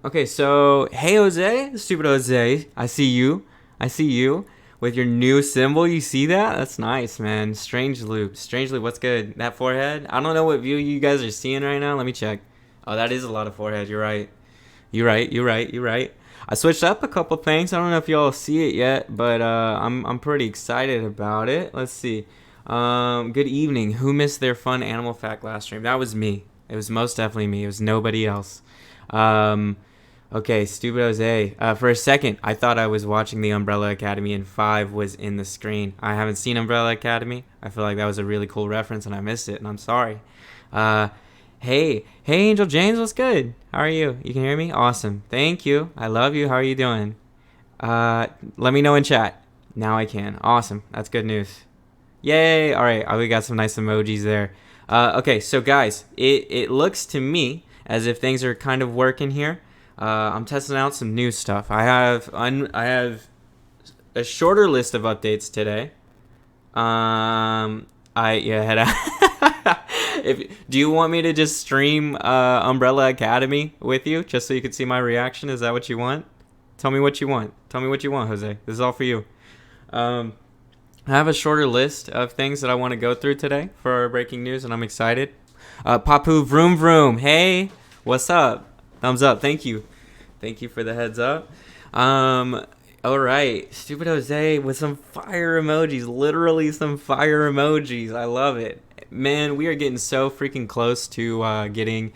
Okay, so hey Jose, stupid Jose, I see you. I see you with your new symbol. You see that? That's nice, man. Strange loop. Strange loop. What's good? That forehead? I don't know what view you guys are seeing right now. Let me check. Oh, that is a lot of forehead. You're right. You're right. You're right. You're right. I switched up a couple things. I don't know if y'all see it yet, but I'm pretty excited about it. Let's see. Good evening. Who missed their fun animal fact last stream? That was me. It was most definitely me. It was nobody else. Um, Okay, stupid Jose. For a second, I thought I was watching the Umbrella Academy and 5 was in the screen. I haven't seen Umbrella Academy. I feel like that was a really cool reference and I missed it, and I'm sorry. Uh, hey, Angel James, what's good? How are you? You can hear me? Awesome. Thank you. I love you. How are you doing? Let me know in chat. Now I can. Awesome. That's good news. Yay. All right. We got some nice emojis there. Okay, so guys, it looks to me as if things are kind of working here. I'm testing out some new stuff. I have a shorter list of updates today. I yeah head out. If do you want me to just stream Umbrella Academy with you just so you can see my reaction? Is that what you want? Tell me what you want. Tell me what you want, Jose. This is all for you. I have a shorter list of things that I want to go through today for our breaking news, and I'm excited. Papu Vroom Vroom. Hey, what's up? Thumbs up. Thank you. Thank you for the heads up. All right. Stupid Jose with some fire emojis. Literally some fire emojis. I love it. Man, we are getting so freaking close to getting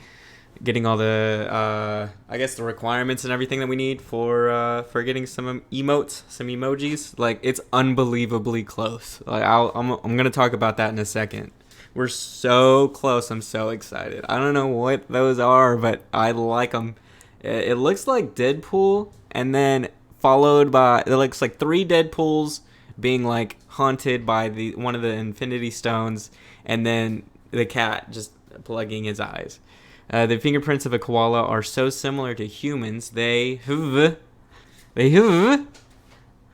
all the I guess the requirements and everything that we need for getting some emotes, some emojis. Like, it's unbelievably close. Like, I'm gonna talk about that in a second. We're so close. I'm so excited. I don't know what those are, but I like them. It looks like Deadpool, and then followed by, it looks like 3 Deadpools being like haunted by the one of the Infinity Stones, and then the cat just plugging his eyes. The fingerprints of a koala are so similar to humans. They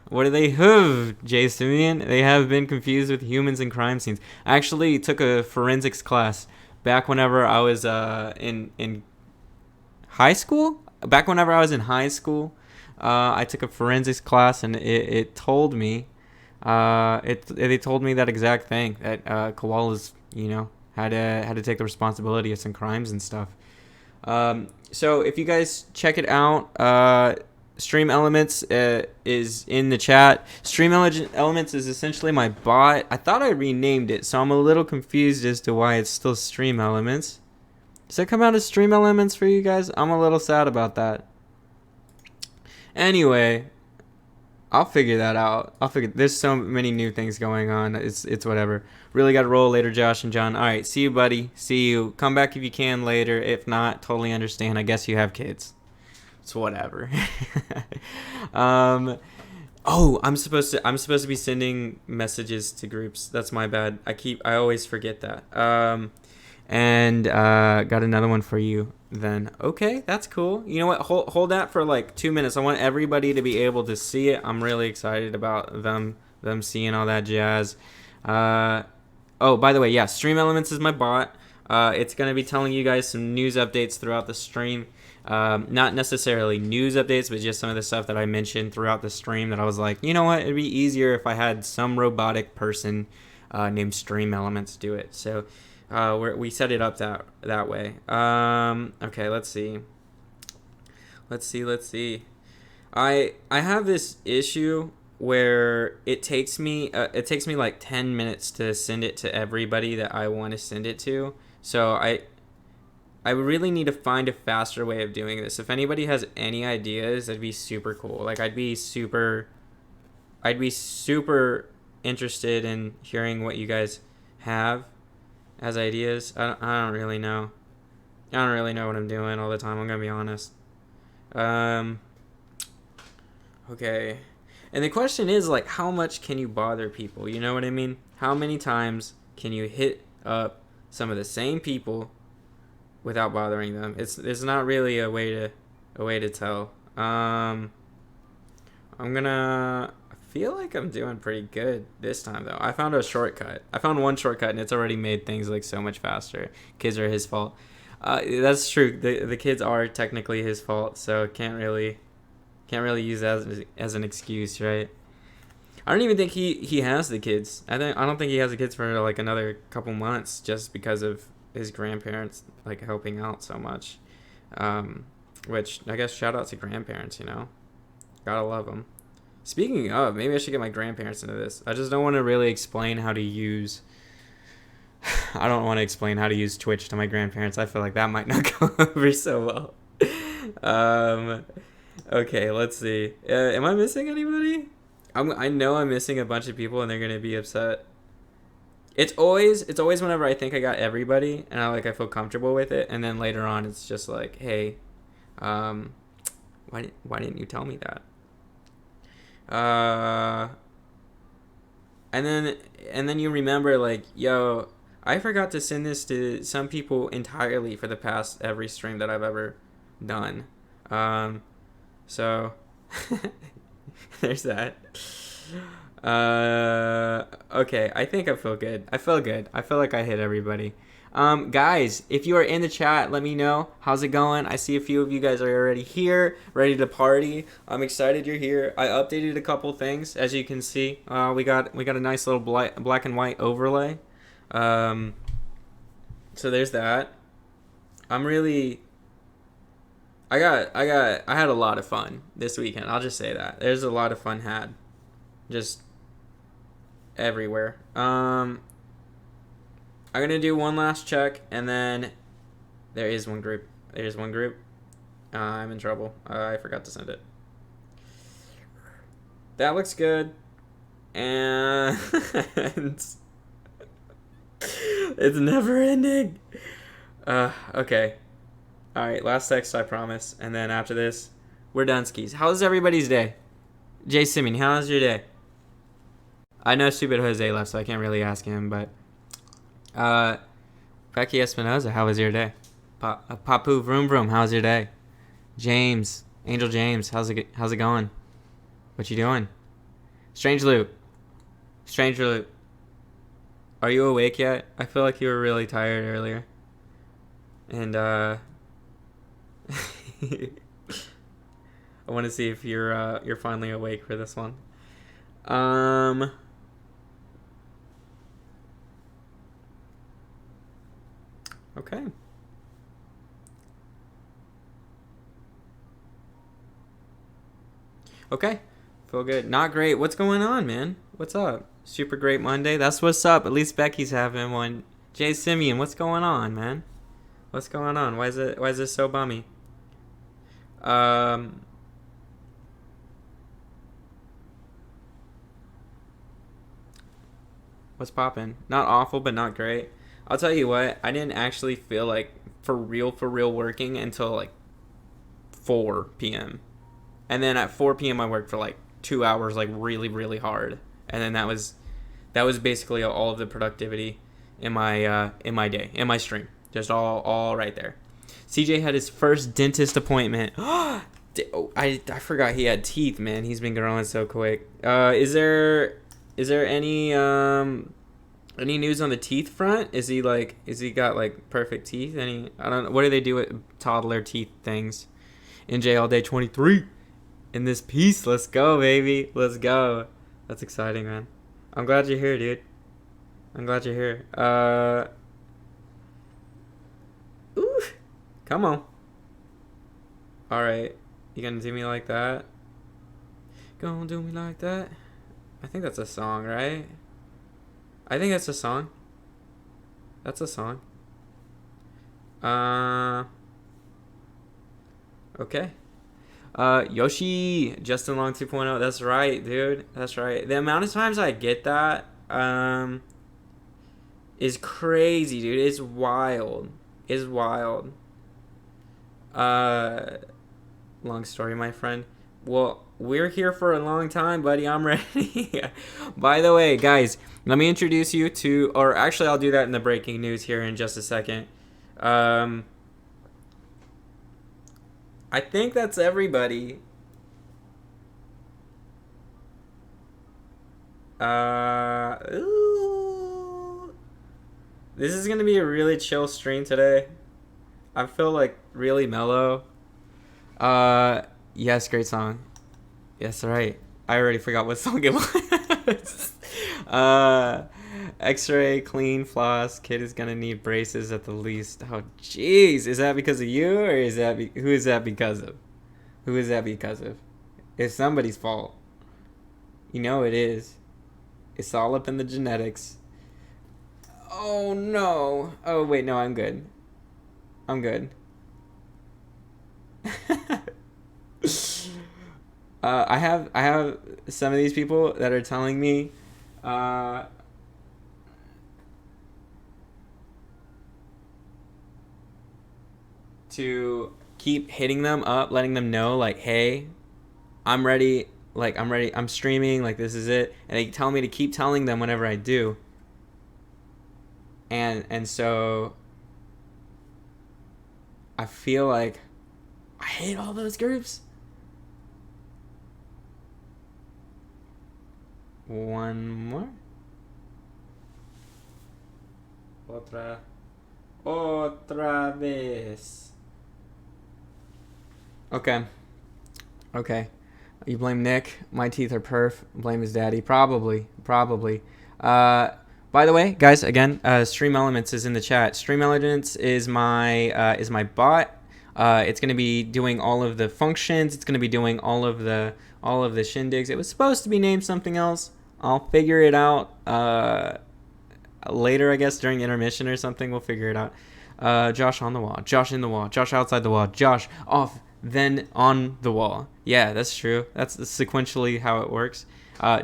what do they Jay Simeon? They have been confused with humans in crime scenes. I actually took a forensics class back whenever I was in high school. Back whenever I was in high school, I took a forensics class, and it told me, they told me that exact thing, that koalas, had to take the responsibility of some crimes and stuff. So if you guys check it out, Stream Elements is in the chat. Stream Elements is essentially my bot. I thought I renamed it, so I'm a little confused as to why it's still Stream Elements. Does it come out as Stream Elements for you guys? I'm a little sad about that. Anyway, I'll figure that out. There's so many new things going on. It's whatever. Really got to roll later, Josh and John. All right, see you, buddy. See you. Come back if you can later. If not, totally understand. I guess you have kids. It's whatever. Oh, I'm supposed to be sending messages to groups. That's my bad. I always forget that. And got another one for you then. Okay, that's cool. You know what? Hold that for like 2 minutes. I want everybody to be able to see it. I'm really excited about them seeing all that jazz. Oh, by the way, yeah, Stream Elements is my bot. It's going to be telling you guys some news updates throughout the stream. Not necessarily news updates, but just some of the stuff that I mentioned throughout the stream that I was like, you know what? It'd be easier if I had some robotic person named Stream Elements do it. So we set it up that way. Okay, let's see. I have this issue where it takes me like 10 minutes to send it to everybody that I want to send it to. So I really need to find a faster way of doing this. If anybody has any ideas, that'd be super cool. Like, I'd be super interested in hearing what you guys have as ideas. I don't really know. I don't really know what I'm doing all the time. I'm gonna be honest. Okay. And the question is, like, how much can you bother people? You know what I mean? How many times can you hit up some of the same people without bothering them? It's not really a way to tell. I feel like I'm doing pretty good this time though. I found a shortcut. I found one shortcut, and it's already made things like so much faster. Kids are his fault. That's true. The kids are technically his fault, so can't really use that as an excuse, right? I don't even think he has the kids. I don't think he has the kids for like another couple months, just because of his grandparents like helping out so much. Um, which I guess shout out to grandparents, gotta love them. Speaking of, maybe I should get my grandparents into this. I just don't want to really explain how to use. I don't want to explain how to use Twitch to my grandparents. I feel like that might not go over so well. Um, okay, let's see. Am I missing anybody? I know I'm missing a bunch of people, and they're gonna be upset. It's always whenever I think I got everybody, and I feel comfortable with it, and then later on it's just like, hey, um, why didn't you tell me that? Uh, and then you remember like, yo, I forgot to send this to some people entirely for the past every stream that I've ever done. So there's that. Okay, I think I feel good. I feel good. I feel like I hit everybody. Guys, if you are in the chat, let me know. How's it going? I see a few of you guys are already here, ready to party. I'm excited you're here. I updated a couple things, as you can see. We got a nice little black and white overlay. So there's that. I'm really. I had a lot of fun this weekend. I'll just say that. There's a lot of fun had. Just everywhere. I'm gonna do one last check, and then there is one group. I'm in trouble. I forgot to send it. That looks good, and it's never ending. Okay. All right, last text, I promise, and then after this, we're done skis. How's everybody's day? Jay Simeon, how's your day? I know Stupid Jose left, so I can't really ask him, but Becky Espinoza, how was your day? Papu Vroom Vroom, how's your day? James, Angel James, how's it going? What you doing? Stranger Loop, are you awake yet? I feel like you were really tired earlier, and I want to see if you're finally awake for this one. Okay. Okay. Feel good. Not great. What's going on, man? What's up? Super great Monday. That's what's up. At least Becky's having one. Jay Simeon, what's going on, man? What's going on? Why is this so bummy? What's poppin'? Not awful, but not great. I'll tell you what, I didn't actually feel like for real working until like 4 p.m. And then at 4 p.m. I worked for like 2 hours, like really, really hard. And then that was basically all of the productivity in my day, in my stream. Just all right there. CJ had his first dentist appointment. I forgot he had teeth, man. He's been growing so quick. Is there any news on the teeth front? Is he got like perfect teeth? I don't know. What do they do with toddler teeth things? NJ all day 23 in this piece. Let's go, baby. Let's go. That's exciting, man. I'm glad you're here, dude. I'm glad you're here. Ooh. Come on. All right. You gonna do me like that? Gonna do me like that? I think that's a song, right? I think that's a song. That's a song. Okay. Yoshi, Justin Long 2.0. That's right, dude. That's right. The amount of times I get that is crazy, dude. It's wild. It's wild. Long story, my friend. Well, we're here for a long time, buddy. I'm ready. By the way, guys, let me introduce you to, or actually I'll do that in the breaking news here in just a second. I think that's everybody. Ooh. This is going to be a really chill stream today. I feel like really mellow. Yes, great song. Yes, right. I already forgot what song it was. uh, X-ray, clean, floss. Kid is gonna need braces at the least. Oh, jeez. Is that because of you, or is that who is that because of? Who is that because of? It's somebody's fault. You know it is. It's all up in the genetics. Oh no. Oh wait, no, I'm good. I'm good. I have some of these people that are telling me uh, to keep hitting them up, letting them know like, hey, I'm ready. Like I'm ready. I'm streaming. Like this is it. And they tell me to keep telling them whenever I do. And so I feel like I hate all those groups. One more. Otra vez. Okay. Okay. You blame Nick. My teeth are perf. Blame his daddy. Probably. By the way, guys, again, Stream Elements is in the chat. Stream Elements is my bot. It's gonna be doing all of the functions. It's gonna be doing all of the shindigs. It was supposed to be named something else. I'll figure it out later, I guess, during intermission or something. We'll figure it out. Josh on the wall. Josh in the wall. Josh outside the wall. Josh off, then on the wall. Yeah, that's true. That's sequentially how it works.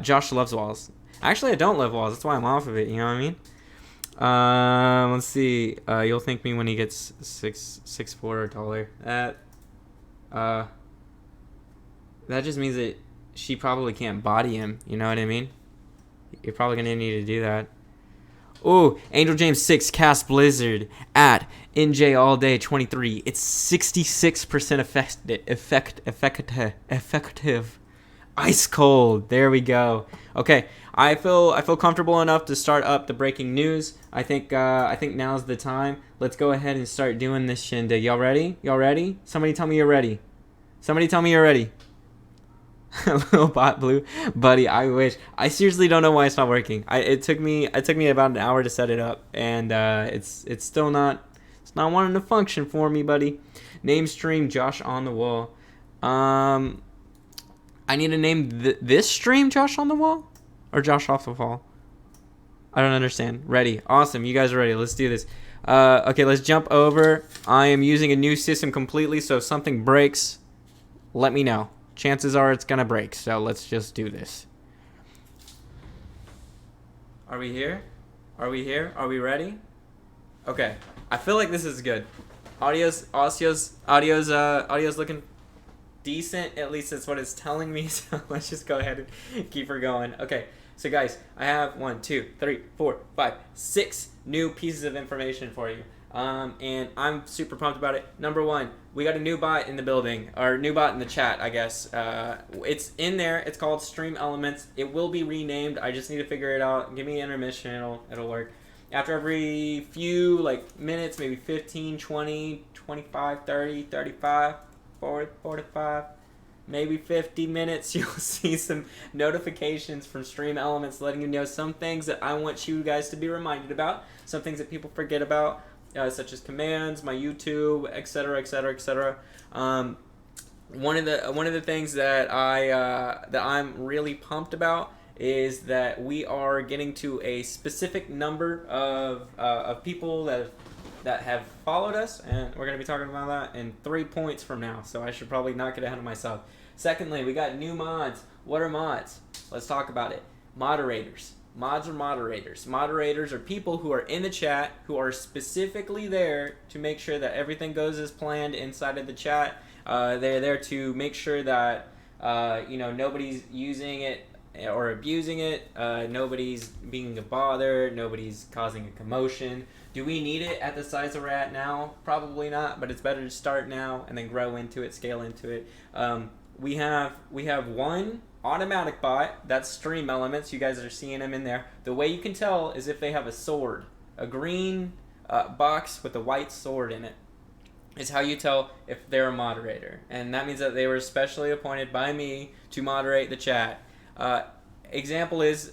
Josh loves walls. Actually, I don't love walls. That's why I'm off of it. You know what I mean? Let's see. You'll thank me when he gets 6'4" or taller. That just means that she probably can't body him. You know what I mean? You're probably gonna need to do that. Oh, Angel James 6 cast Blizzard at NJ All Day 23. It's 66% effective. Ice cold. There we go. Okay, I feel comfortable enough to start up the breaking news. I think now's the time. Let's go ahead and start doing this shindig. Y'all ready? Somebody tell me you're ready. Little bot blue, buddy. I wish. I seriously don't know why it's not working. It took me about an hour to set it up, and it's still not. It's not wanting to function for me, buddy. Name stream Josh on the wall. I need to name this stream Josh on the wall, or Josh off the wall. I don't understand. Ready? Awesome. You guys are ready. Let's do this. Okay, let's jump over. I am using a new system completely, so if something breaks, let me know. Chances are it's gonna break, so let's just do this. Are we here? Are we ready? Okay. I feel like this is good. Audio's looking decent. At least that's what it's telling me. So let's just go ahead and keep her going. Okay. So guys, I have 1, 2, 3, 4, 5, 6 new pieces of information for you. And I'm super pumped about it. Number 1, we got a new bot in the building, or new bot in the chat, I guess. It's in there. It's called Stream Elements. It will be renamed. I just need to figure it out. Give me an intermission. It'll work. After every few minutes, maybe 15, 20, 25, 30, 35, 40, 45, maybe 50 minutes, you'll see some notifications from Stream Elements letting you know some things that I want you guys to be reminded about, some things that people forget about. Such as commands, my YouTube, etc., etc., etc. One of the things that I'm really pumped about is that we are getting to a specific number of people that have followed us, and we're going to be talking about that in 3 points from now. So I should probably not get ahead of myself. Secondly, we got new mods. What are mods? Let's talk about it. Moderators. Mods are moderators. Moderators are people who are in the chat, who are specifically there to make sure that everything goes as planned inside of the chat. They're there to make sure that nobody's using it or abusing it. Nobody's being a bother. Nobody's causing a commotion. Do we need it at the size that we're at now? Probably not, but it's better to start now and then grow into it, scale into it. We have one automatic bot. That's Stream Elements. You guys are seeing them in there. The way you can tell is if they have a sword, a green box with a white sword in it. is how you tell if they're a moderator, and that means that they were specially appointed by me to moderate the chat. Example is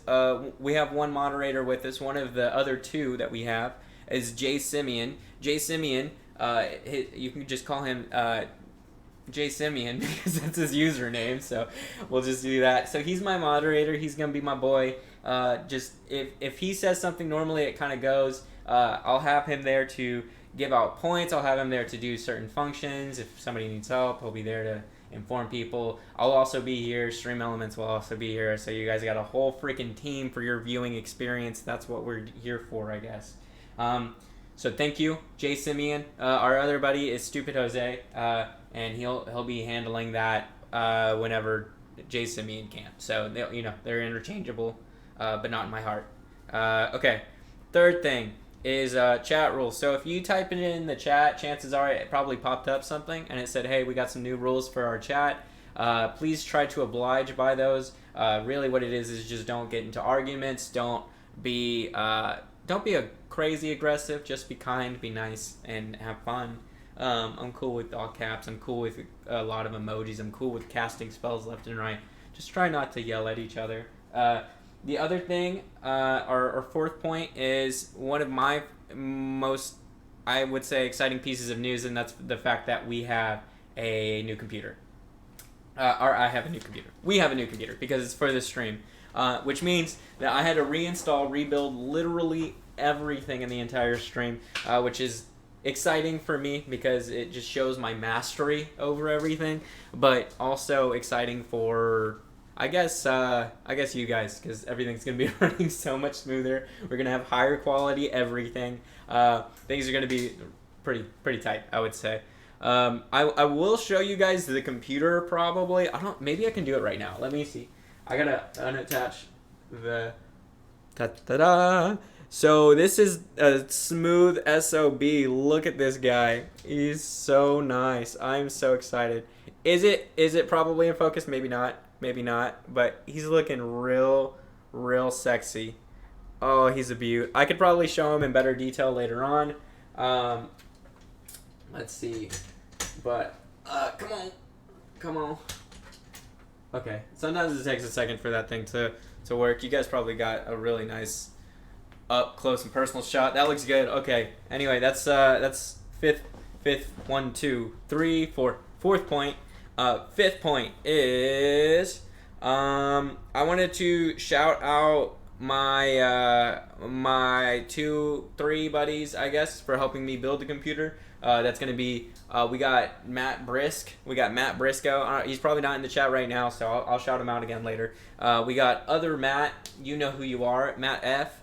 we have one moderator with us. One of the other two that we have is Jay Simeon. Jay Simeon, you can just call him Jay Simeon because that's his username. So we'll just do that. So he's my moderator. He's gonna be my boy. Just if he says something, normally it kind of goes. I'll have him there to give out points. I'll have him there to do certain functions. If somebody needs help, he'll be there to inform people. I'll also be here. Stream Elements will also be here. So you guys got a whole freaking team for your viewing experience. That's what we're here for, I guess. So thank you, Jay Simeon. Our other buddy is Stupid Jose, and he'll be handling that whenever Jay Simeon can. So they're interchangeable, but not in my heart. Okay, third thing is chat rules. So if you type it in the chat, chances are it probably popped up something and it said, hey, we got some new rules for our chat. Please try to oblige by those. Really what it is just don't get into arguments. Don't be a crazy aggressive. Just be kind, be nice, and have fun. I'm cool with all caps. I'm cool with a lot of emojis. I'm cool with casting spells left and right. Just try not to yell at each other. The other thing, our fourth point, is one of my most, I would say, exciting pieces of news, and that's the fact that we have a new computer. Or I have a new computer. We have a new computer because it's for this stream, which means that I had to rebuild literally everything in the entire stream, which is exciting for me because it just shows my mastery over everything, but also exciting for I guess you guys, because everything's gonna be running so much smoother. We're gonna have higher quality everything. Things are gonna be pretty tight, I would say. I will show you guys the computer probably. Maybe I can do it right now. Let me see. I gotta unattach the ta-da-da. So this is a smooth SOB. Look at this guy. He's so nice. I'm so excited. Is it probably in focus? Maybe not. Maybe not. But he's looking real sexy. Oh, he's a beaut. I could probably show him in better detail later on. Let's see. But come on. Okay. Sometimes it takes a second for that thing to work. You guys probably got a really nice up close and personal shot. That looks good. Okay. Anyway, that's fifth 1, 2, 3, 4. Fourth point. Fifth point is I wanted to shout out my 2-3 buddies, I guess, for helping me build the computer. That's gonna be we got Matt Brisk. We got Matt Briscoe. He's probably not in the chat right now, so I'll shout him out again later. We got other Matt. You know who you are, Matt F.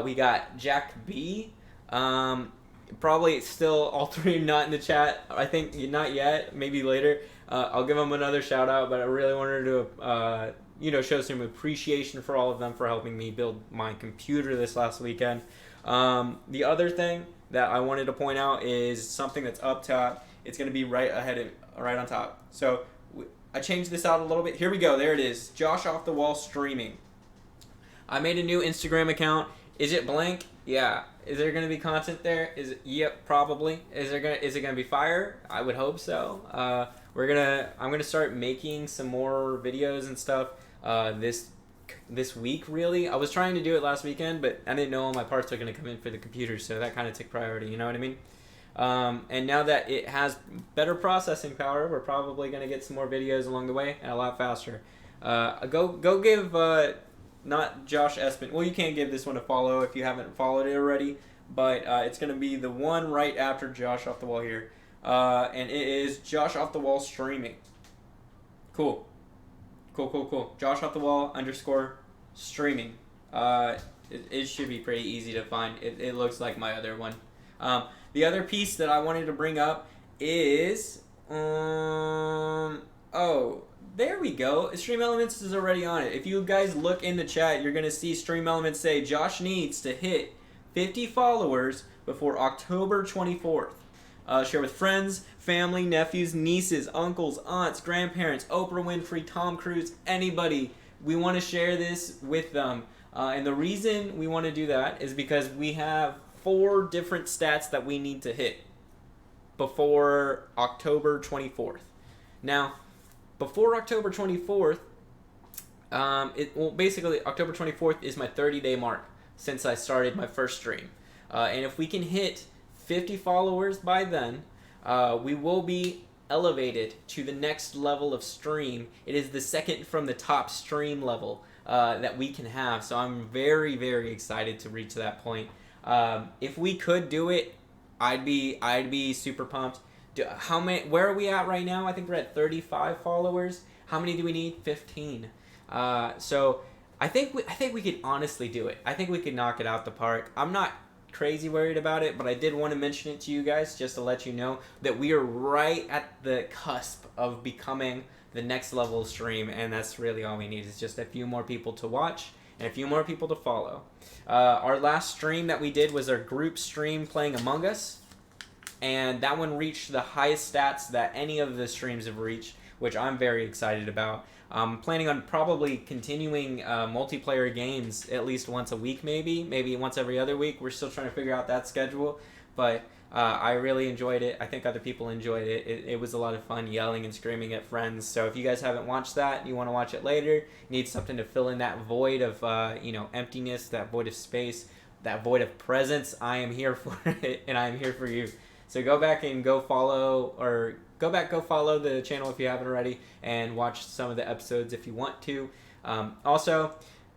We got Jack B. Probably still all three not in the chat. I think not yet. Maybe later. I'll give them another shout out, but I really wanted to show some appreciation for all of them for helping me build my computer this last weekend. The other thing that I wanted to point out is something that's up top. It's going to be right on top. So I changed this out a little bit. Here we go. There it is. Josh Off the Wall streaming. I made a new Instagram account. Is it blank? Yeah. Is there going to be content there? Yep, probably. Is it going to be fire? I would hope so. I'm gonna start making some more videos and stuff this week. Really, I was trying to do it last weekend, but I didn't know all my parts are gonna come in for the computer, so that kind of took priority. You know what I mean? And now that it has better processing power, we're probably gonna get some more videos along the way and a lot faster. Go give not Josh Espin. Well, you can't give this one a follow if you haven't followed it already, but it's gonna be the one right after Josh Off the Wall here. And it is Josh Off the Wall streaming. Cool. Josh Off the Wall _ streaming. It should be pretty easy to find. It looks like my other one. The other piece that I wanted to bring up is there we go. Stream Elements is already on it. If you guys look in the chat, you're gonna see Stream Elements say Josh needs to hit 50 followers before October 24th. Share with friends, family, nephews, nieces, uncles, aunts, grandparents, Oprah Winfrey, Tom Cruise, anybody. We want to share this with them. And the reason we want to do that is because we have 4 different stats that we need to hit. before October 24th. Now, before October 24th, basically October 24th is my 30-day mark since I started my first stream. And if we can hit 50 followers by then, we will be elevated to the next level of stream. It is the second from the top stream level that we can have. So I'm very, very excited to reach that point. If we could do it, I'd be super pumped. Where are we at right now? I think we're at 35 followers. How many do we need? 15. So I think we could honestly do it. I think we could knock it out the park. I'm not crazy worried about it, but I did want to mention it to you guys just to let you know that we are right at the cusp of becoming the next level of stream, and that's really all we need is just a few more people to watch and a few more people to follow. Our last stream that we did was our group stream playing Among Us, and that one reached the highest stats that any of the streams have reached, which I'm very excited about. I'm planning on probably continuing multiplayer games at least once a week, maybe once every other week. We're still trying to figure out that schedule, but I really enjoyed it. I think other people enjoyed it. It was a lot of fun yelling and screaming at friends. So if you guys haven't watched that and you want to watch it later, need something to fill in that void of emptiness, that void of space, that void of presence, I am here for it, and I am here for you. So go back and go follow the channel if you haven't already, and watch some of the episodes if you want to. Also,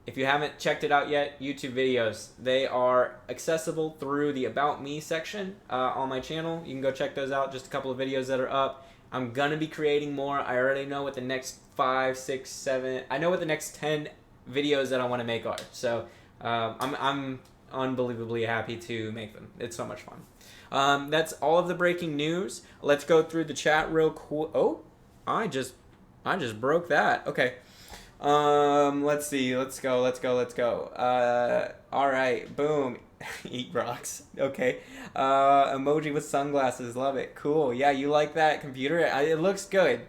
if you haven't checked it out yet, YouTube videos, they are accessible through the About Me section on my channel. You can go check those out, just a couple of videos that are up. I'm going to be creating more. I already know what the next 5, 6, 7, I know what the next 10 videos that I want to make are. So I'm unbelievably happy to make them. It's so much fun. That's all of the breaking news. Let's go through the chat real quick. Oh, I just broke that. Okay. Let's see. Let's go. All right. Boom. Eat rocks. Okay. Emoji with sunglasses. Love it. Cool. Yeah, you like that computer? It looks good.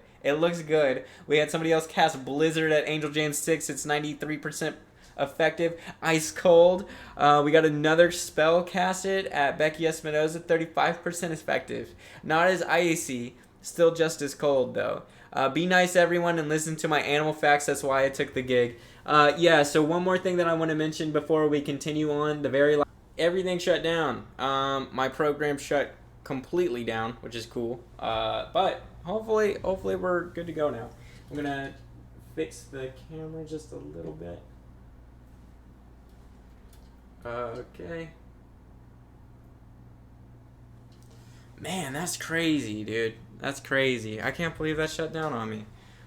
We had somebody else cast Blizzard at Angel James 6. It's 93% effective. Ice cold. We got another spell casted at Becky Espinoza, 35% effective. Not as icy, still just as cold though. Be nice everyone and listen to my animal facts. That's why I took the gig. Yeah, so one more thing that I want to mention before we continue on. Everything shut down. My program shut completely down, which is cool. But hopefully we're good to go now. I'm gonna fix the camera just a little bit. Okay. Man, that's crazy, dude. That's crazy. I can't believe that shut down on me.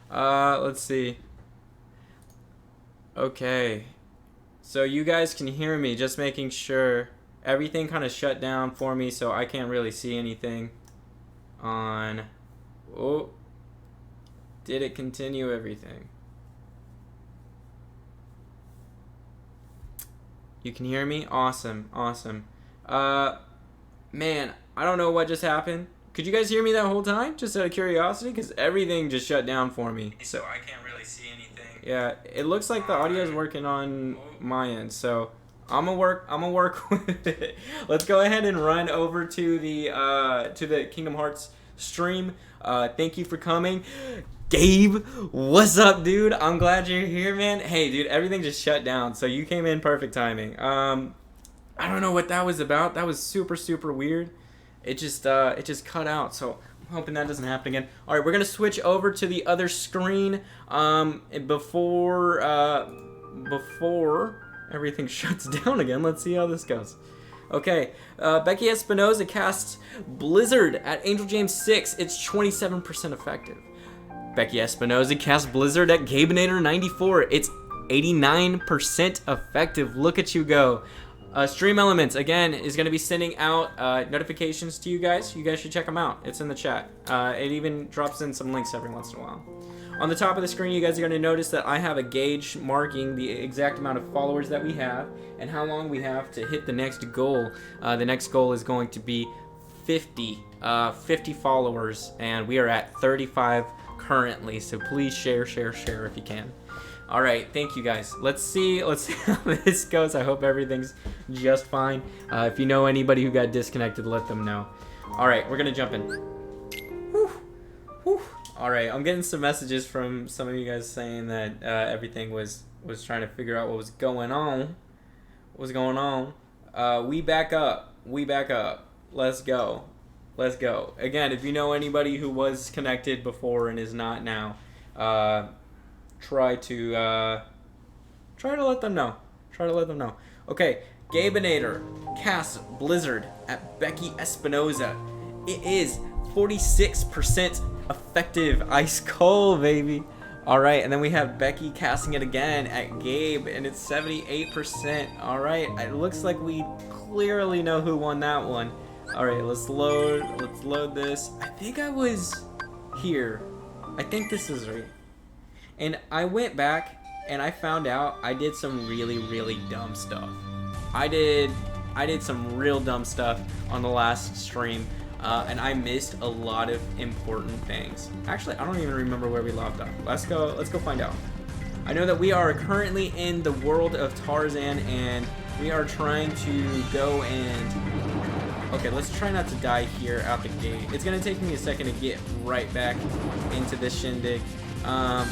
Let's see. Okay. So you guys can hear me, just making sure. Everything kind of shut down for me, so I can't really see anything on... Oh. Did it continue everything? You can hear me? Awesome. Man, I don't know what just happened. Could you guys hear me that whole time? Just out of curiosity? Because everything just shut down for me. So I can't really see anything. Yeah, it looks like the audio is working on my end. So I'm gonna work with it. Let's go ahead and run over to the Kingdom Hearts stream. Thank you for coming. Gabe, what's up, dude? I'm glad you're here, man. Hey, dude, everything just shut down, so you came in perfect timing. I don't know what that was about. That was super, super weird. It just cut out, so I'm hoping that doesn't happen again. All right, we're gonna switch over to the other screen before everything shuts down again. Let's see how this goes. Okay, Becky Espinoza casts Blizzard at Angel James 6. It's 27% effective. Becky Espinoza casts Blizzard at Gabenator 94. It's 89% effective. Look at you go. Stream Elements, again, is going to be sending out notifications to you guys. You guys should check them out. It's in the chat. It even drops in some links every once in a while. On the top of the screen, you guys are going to notice that I have a gauge marking the exact amount of followers that we have and how long we have to hit the next goal. The next goal is going to be 50 followers, and we are at 35 currently, so please share if you can. All right, thank you guys. Let's see how this goes. I hope everything's just fine. If you know anybody who got disconnected, let them know. All right, we're gonna jump in. Whew. Whew. All right, I'm getting some messages from some of you guys saying that everything was trying to figure out what was going on. What's going on? We back up. We back up. Let's go. Let's go. Again, if you know anybody who was connected before and is not now, try to let them know. Try to let them know. Okay, Gabenator casts Blizzard at Becky Espinoza. It is 46% effective. Ice cold, baby. All right, and then we have Becky casting it again at Gabe, and it's 78%. All right, it looks like we clearly know who won that one. All right, let's load this. I think I was here. I think this is right. And I went back and I found out I did some really dumb stuff. I did some real dumb stuff on the last stream, and I missed a lot of important things. Actually, I don't even remember where we left off. Let's go find out. I know that we are currently in the world of Tarzan, and we are trying to go and... Okay, let's try not to die here out the gate. It's gonna take me a second to get right back into this shindig. Alright.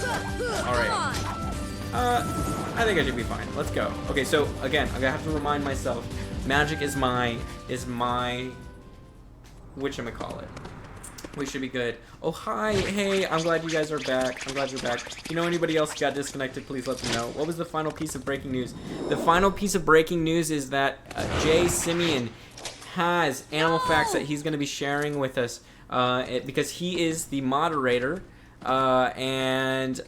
I think I should be fine. Let's go. Okay, so again, I'm gonna have to remind myself, magic is my whatchamacallit. We should be good. Oh, hi. Hey, I'm glad you guys are back. I'm glad you're back. If you know anybody else got disconnected, please let them know. What was the final piece of breaking news? The final piece of breaking news is that Jay Simeon has animal facts that he's going to be sharing with us because he is the moderator, and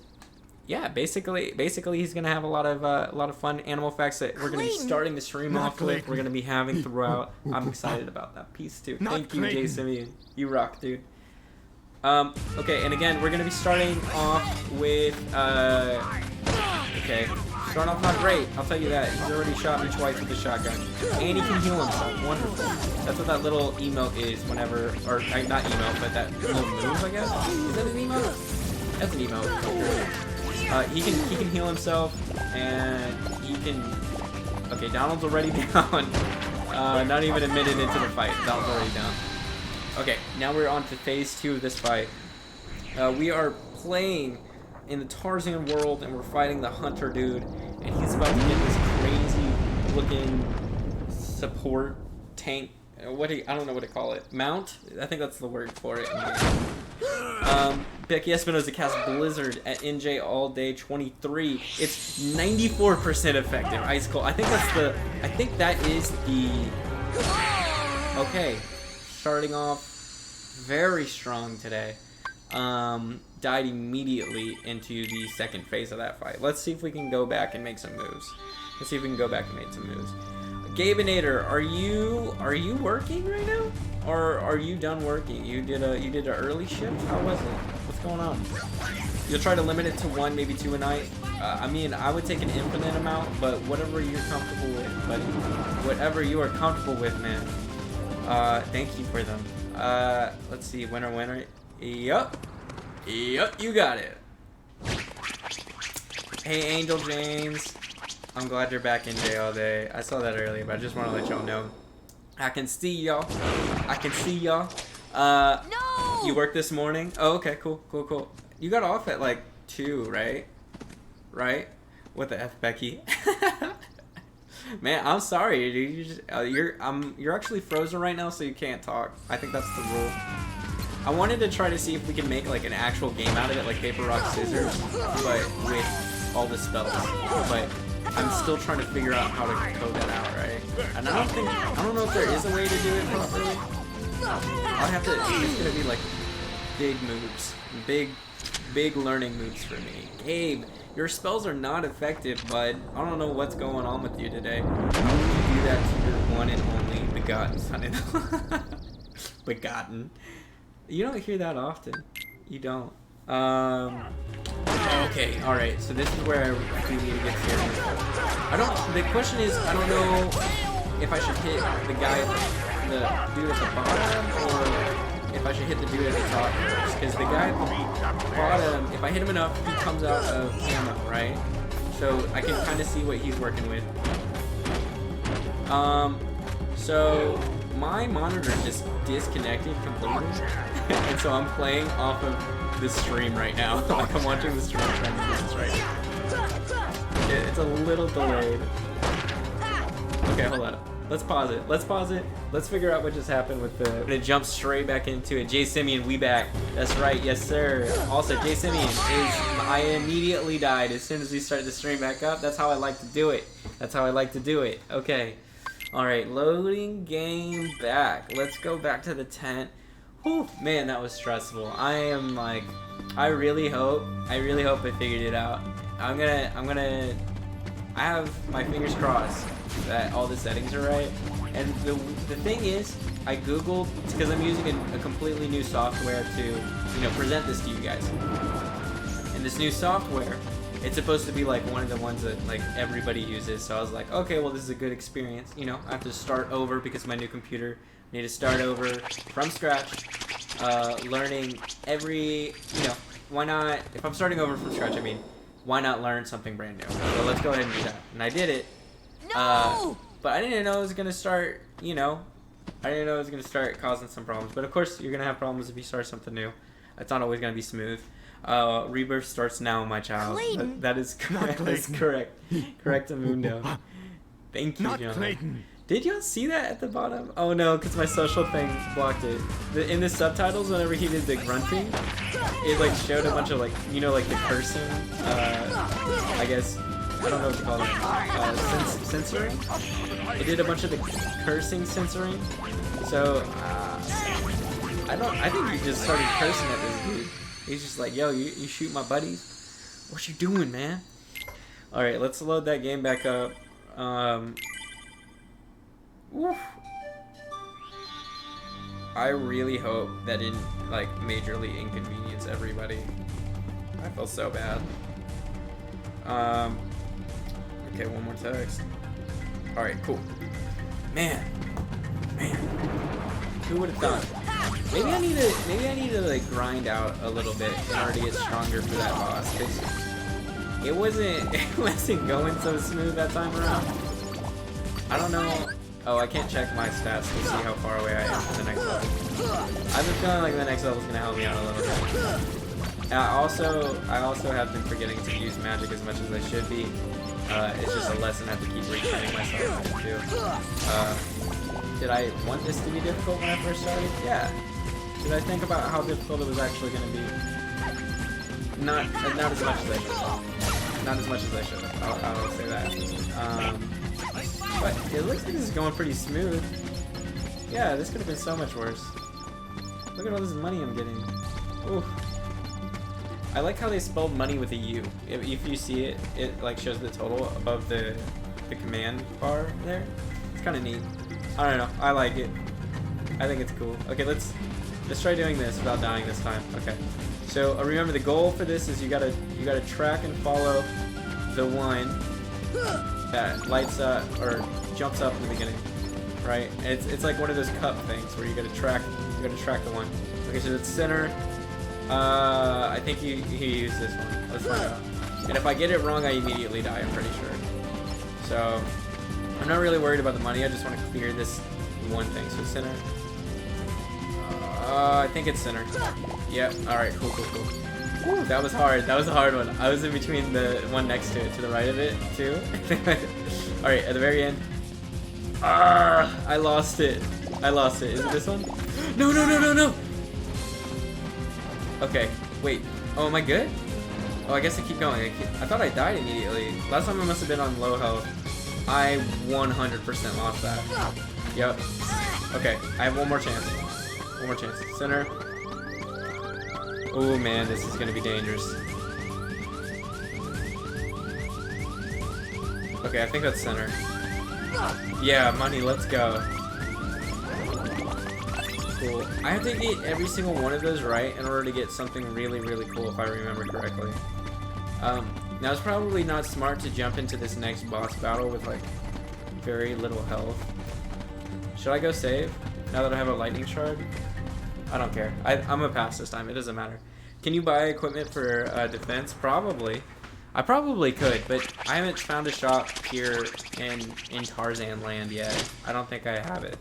yeah, basically he's going to have a lot of fun animal facts that we're going to be starting the stream off with. We're going to be having throughout. I'm excited about that piece too. Thank you, Jay Simeon. You rock, dude. Okay, and again, we're going to be starting off with okay. Starting off not great, I'll tell you that. He's already shot me twice with a shotgun. And he can heal himself. Wonderful. That's what that little emote is whenever... Or, not emote, but that little move, I guess? Is that an emote? That's an emote. He can heal himself, and he can... Okay, Donald's already down. Not even a minute into the fight. Donald's already down. Okay, now we're on to phase 2 of this fight. We are playing in the Tarzan world, and we're fighting the hunter dude, and he's about to get this crazy looking support tank. I don't know what to call it. Mount? I think that's the word for it. Becky Espinoza casts Blizzard at NJ all day 23. It's 94% effective. Ice cold. I think that is the... Okay. Starting off very strong today. Died immediately into the second phase of that fight. Let's see if we can go back and make some moves. Let's see if we can go back and make some moves. Gabenator, are you working right now? Or are you done working? You did an early shift? How was it? What's going on? You'll try to limit it to 1, maybe 2 a night? I mean, I would take an infinite amount, but whatever you're comfortable with, buddy. Whatever you are comfortable with, man. Thank you for them. Let's see, winner. Yup, you got it. Hey, Angel James. I'm glad you're back in J all day. I saw that earlier, but I just want to let y'all know. I can see y'all. No! You worked this morning? Oh, okay, cool. You got off at like 2, right? What the F, Becky? Man, I'm sorry, dude. You're actually frozen right now, so you can't talk. I think that's the rule. I wanted to try to see if we can make like an actual game out of it, like paper, rock, scissors, but with all the spells. But I'm still trying to figure out how to code that out, right? And I don't know if there is a way to do it properly. I'll have to. It's gonna be like big moves, big learning moves for me. Gabe, your spells are not effective, bud. I don't know what's going on with you today. How would you do that to your one and only begotten son-in-law? Begotten. You don't hear that often. You don't. Okay, alright, so this is where I do need to get serious. The question is, I don't know if I should hit the dude at the bottom, or if I should hit the dude at the top first. Because the guy at the bottom, if I hit him enough, he comes out of ammo, right? So I can kind of see what he's working with. So my monitor just disconnected completely, and so I'm playing off of this stream right now. Like I'm watching the stream trying to do this right now. It's a little delayed. Okay, hold on. Let's pause it. Let's pause it. Let's figure out what just happened with the... I'm gonna jump straight back into it. Jay Simeon, we back. That's right, yes sir. Also, Jay Simeon is... I immediately died as soon as we started the stream back up. That's how I like to do it. That's how I like to do it. Okay. Alright, loading game back. Let's go back to the tent. Whew, man, that was stressful. I am like... I really hope I figured it out. I have my fingers crossed that all the settings are right. And the thing is, I googled, because I'm using a completely new software to, you know, present this to you guys. And this new software, it's supposed to be like one of the ones that like everybody uses. So I was like, okay, well this is a good experience. You know, I have to start over because my new computer. I need to start over from scratch, learning every, you know, why not, if I'm starting over from scratch, I mean, why not learn something brand new? So let's go ahead and do that. And I did it. No! But I didn't know it was going to start, you know, I didn't know it was going to start causing some problems. But of course, you're going to have problems if you start something new. It's not always going to be smooth. Rebirth starts now, my child. That is correct. That is correct. Correct, Amundo. Thank you, John. Did y'all see that at the bottom? Oh no, because my social thing blocked it. In the subtitles, whenever he did the grunting, it like showed a bunch of like, you know, like the cursing, I guess, I don't know what to call it, censoring? It did a bunch of the cursing censoring. So, I think he just started cursing at this dude. He's just like, yo, you shoot my buddies? What you doing, man? Alright, let's load that game back up. Oof. I really hope that didn't like majorly inconvenience everybody. I feel so bad. Okay, one more text. Alright, cool. Man. Who would have thought? Maybe I need to like grind out a little bit in order to get stronger for that boss, because it wasn't going so smooth that time around. I don't know. Oh, I can't check my stats to see how far away I am from the next level. I've been feeling like the next level's gonna help me out a little bit. And I also have been forgetting to use magic as much as I should be. It's just a lesson I have to keep retraining myself to. Did I want this to be difficult when I first started? Yeah. Did I think about how difficult it was actually gonna be? Not as much as I should have. Not as much as I should have. I'll say that. But it looks like this is going pretty smooth. Yeah, this could have been so much worse. Look at all this money I'm getting. Oof. I like how they spelled money with a U. If you see it, it like shows the total above the command bar there. It's kind of neat. I don't know. I like it. I think it's cool. Okay, let's try doing this without dying this time. Okay. So remember the goal for this is you gotta track and follow the one that lights up or jumps up in the beginning, right? And it's like one of those cup things where you gotta track the one. Okay, so it's center. I think he used this one. Let's find out. And if I get it wrong, I immediately die. I'm pretty sure. So I'm not really worried about the money. I just want to clear this one thing. So center. I think it's center. Yep. All right. Cool. Whew, that was hard. That was a hard one. I was in between the one next to it, to the right of it, too. Alright, at the very end. I lost it. Is it this one? No. Okay, wait. Oh, am I good? Oh, I guess I keep going. I thought I died immediately. Last time I must have been on low health. I 100% lost that. Yep. Okay, I have one more chance. Center. Oh man, this is gonna be dangerous. Okay, I think that's center. Yeah, money, let's go. Cool. I have to get every single one of those right in order to get something really, really cool if I remember correctly. Now it's probably not smart to jump into this next boss battle with like very little health. Should I go save now that I have a lightning shard? I don't care. I'm gonna pass this time. It doesn't matter. Can you buy equipment for defense? Probably. I probably could, but I haven't found a shop here in Tarzan land yet. I don't think I have it.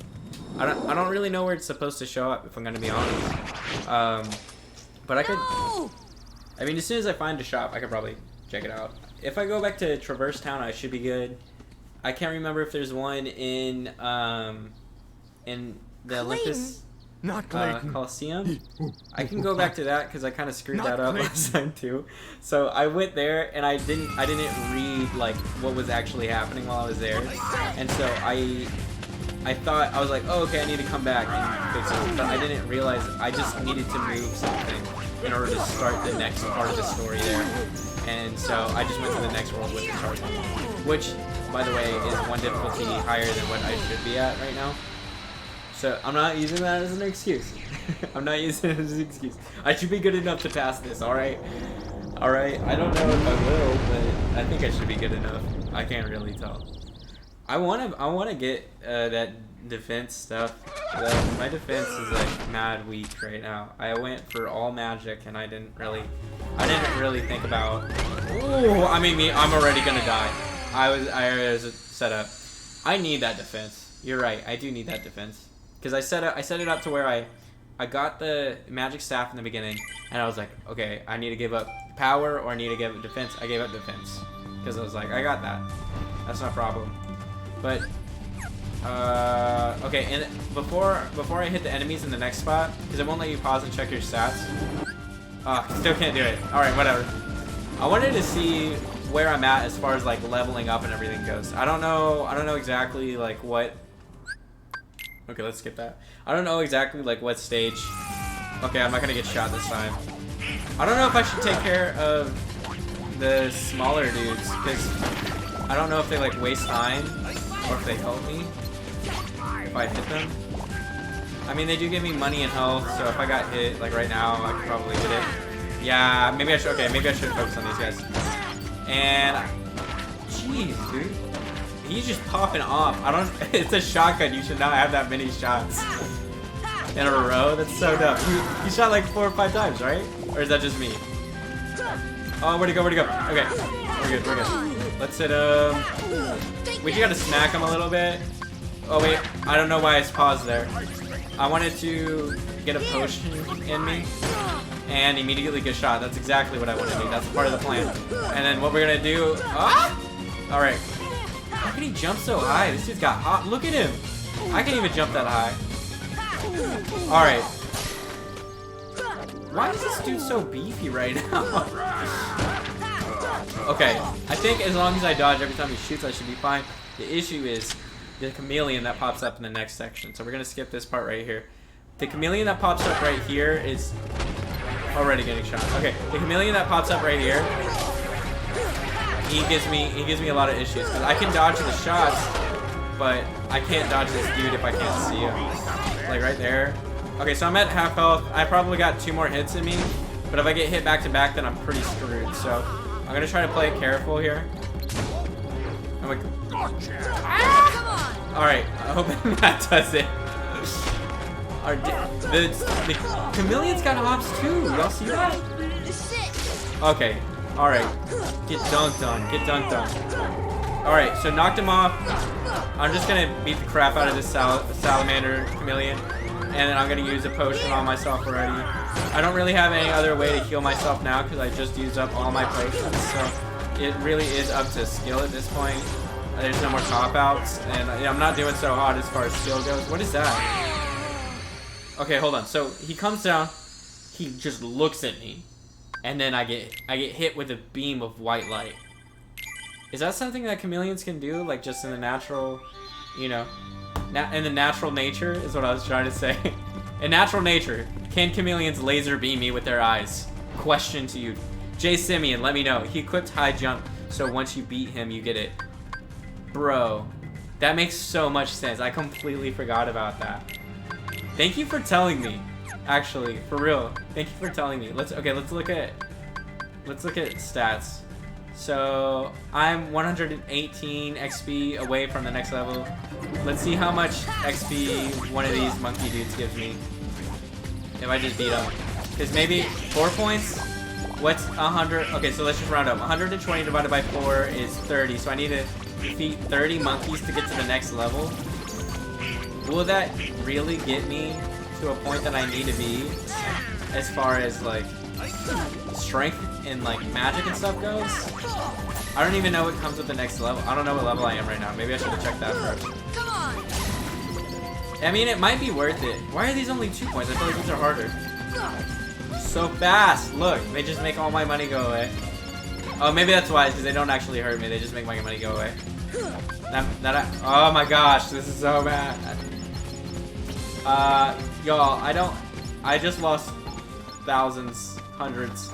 I don't really know where it's supposed to show up, if I'm gonna be honest. But I could. I mean, as soon as I find a shop, I could probably check it out. If I go back to Traverse Town, I should be good. I can't remember if there's one in the Olympus Coliseum. I can go back to that because I kind of screwed that up last time too. So I went there and I didn't read like what was actually happening while I was there, and so I thought I was like, oh, okay, I need to come back and fix it, but I didn't realize I just needed to move something in order to start the next part of the story there. And so I just went to the next world with the Tarzan, which, by the way, is one difficulty higher than what I should be at right now. So I'm not using that as an excuse. I'm not using it as an excuse. I should be good enough to pass this, alright? Alright, I don't know if I will, but I think I should be good enough. I can't really tell. I wanna get that defense stuff. My defense is like mad weak right now. I went for all magic and I didn't really think about. Ooh, I mean, I'm already gonna die. I was set up. I need that defense. You're right. I do need that defense because I set it up to where I got the magic staff in the beginning and I was like, okay, I need to give up power or I need to give up defense. I gave up defense because I was like, I got that. That's no problem. But okay, and before I hit the enemies in the next spot, because it won't let you pause and check your stats. Still can't do it. All right, whatever. I wanted to see where I'm at as far as like leveling up and everything goes. I don't know exactly like what. Okay, let's skip that. I don't know exactly like what stage. Okay, I'm not gonna get shot this time. I don't know if I should take care of the smaller dudes because I don't know if they like waste time or if they help me if I hit them. I mean, they do give me money and health, so if I got hit like right now, I could probably hit it. Yeah, maybe I should. Okay, maybe I should focus on these guys. And jeez, dude, he's just popping off. I don't. It's a shotgun. You should not have that many shots in a row. That's so dumb. He shot like 4 or 5 times, right? Or is that just me? Oh, where'd he go? Where'd he go? Okay, we're good. We're good. Let's hit him. We just gotta smack him a little bit. Oh wait, I don't know why I paused there. I wanted to get a potion in me and immediately get shot. That's exactly what I want to do. That's part of the plan. And then what we're gonna do? All right. How can he jump so high? This dude's got hot. Look at him. I can't even jump that high. All right. Why is this dude so beefy right now? Okay, I think as long as I dodge every time he shoots, I should be fine. The issue is the chameleon that pops up in the next section. So we're gonna skip this part right here. The chameleon that pops up right here is already getting shot. Okay, the chameleon that pops up right here, he gives me a lot of issues because I can dodge the shots, but I can't dodge this dude if I can't see him. Like right there. Okay, so I'm at half health. I probably got 2 more hits in me, but if I get hit back to back, then I'm pretty screwed. So I'm gonna try to play it careful here. I'm like, all right, I hope that does it. The chameleon's got hops too. Y'all see that? Okay, all right. Get dunked on. Get dunked on. All right, so knocked him off. I'm just gonna beat the crap out of this salamander chameleon, and then I'm gonna use a potion on myself already. I don't really have any other way to heal myself now because I just used up all my potions. So it really is up to skill at this point. There's no more cop-outs, and I'm not doing so hot as far as skill goes. What is that? Okay, hold on. So he comes down, he just looks at me, and then I get hit with a beam of white light. Is that something that chameleons can do, like just in the natural, you know, in the natural nature is what I was trying to say. In natural nature, can chameleons laser beam me with their eyes? Question to you. Jay Simeon, let me know. He equipped high jump, so once you beat him, you get it. Bro, that makes so much sense. I completely forgot about that. Thank you for telling me. Actually, for real. Thank you for telling me. Let's look at stats. So I'm 118 XP away from the next level. Let's see how much XP one of these monkey dudes gives me if I just beat him. Because maybe 4 points. What's 100? Okay, so let's just round up. 120 divided by 4 is 30. So I need to defeat 30 monkeys to get to the next level. will that really get me to a point that I need to be as far as like strength and like magic and stuff goes? I don't even know what comes with the next level. I don't know what level I am right now. Maybe I should have checked that first. I mean, it might be worth it. Why are these only 2 points? I feel like these are harder. So fast. Look, they just make all my money go away. Oh, maybe that's why, because they don't actually hurt me. They just make my money go away. Oh my gosh, this is so bad. Y'all, I just lost thousands, hundreds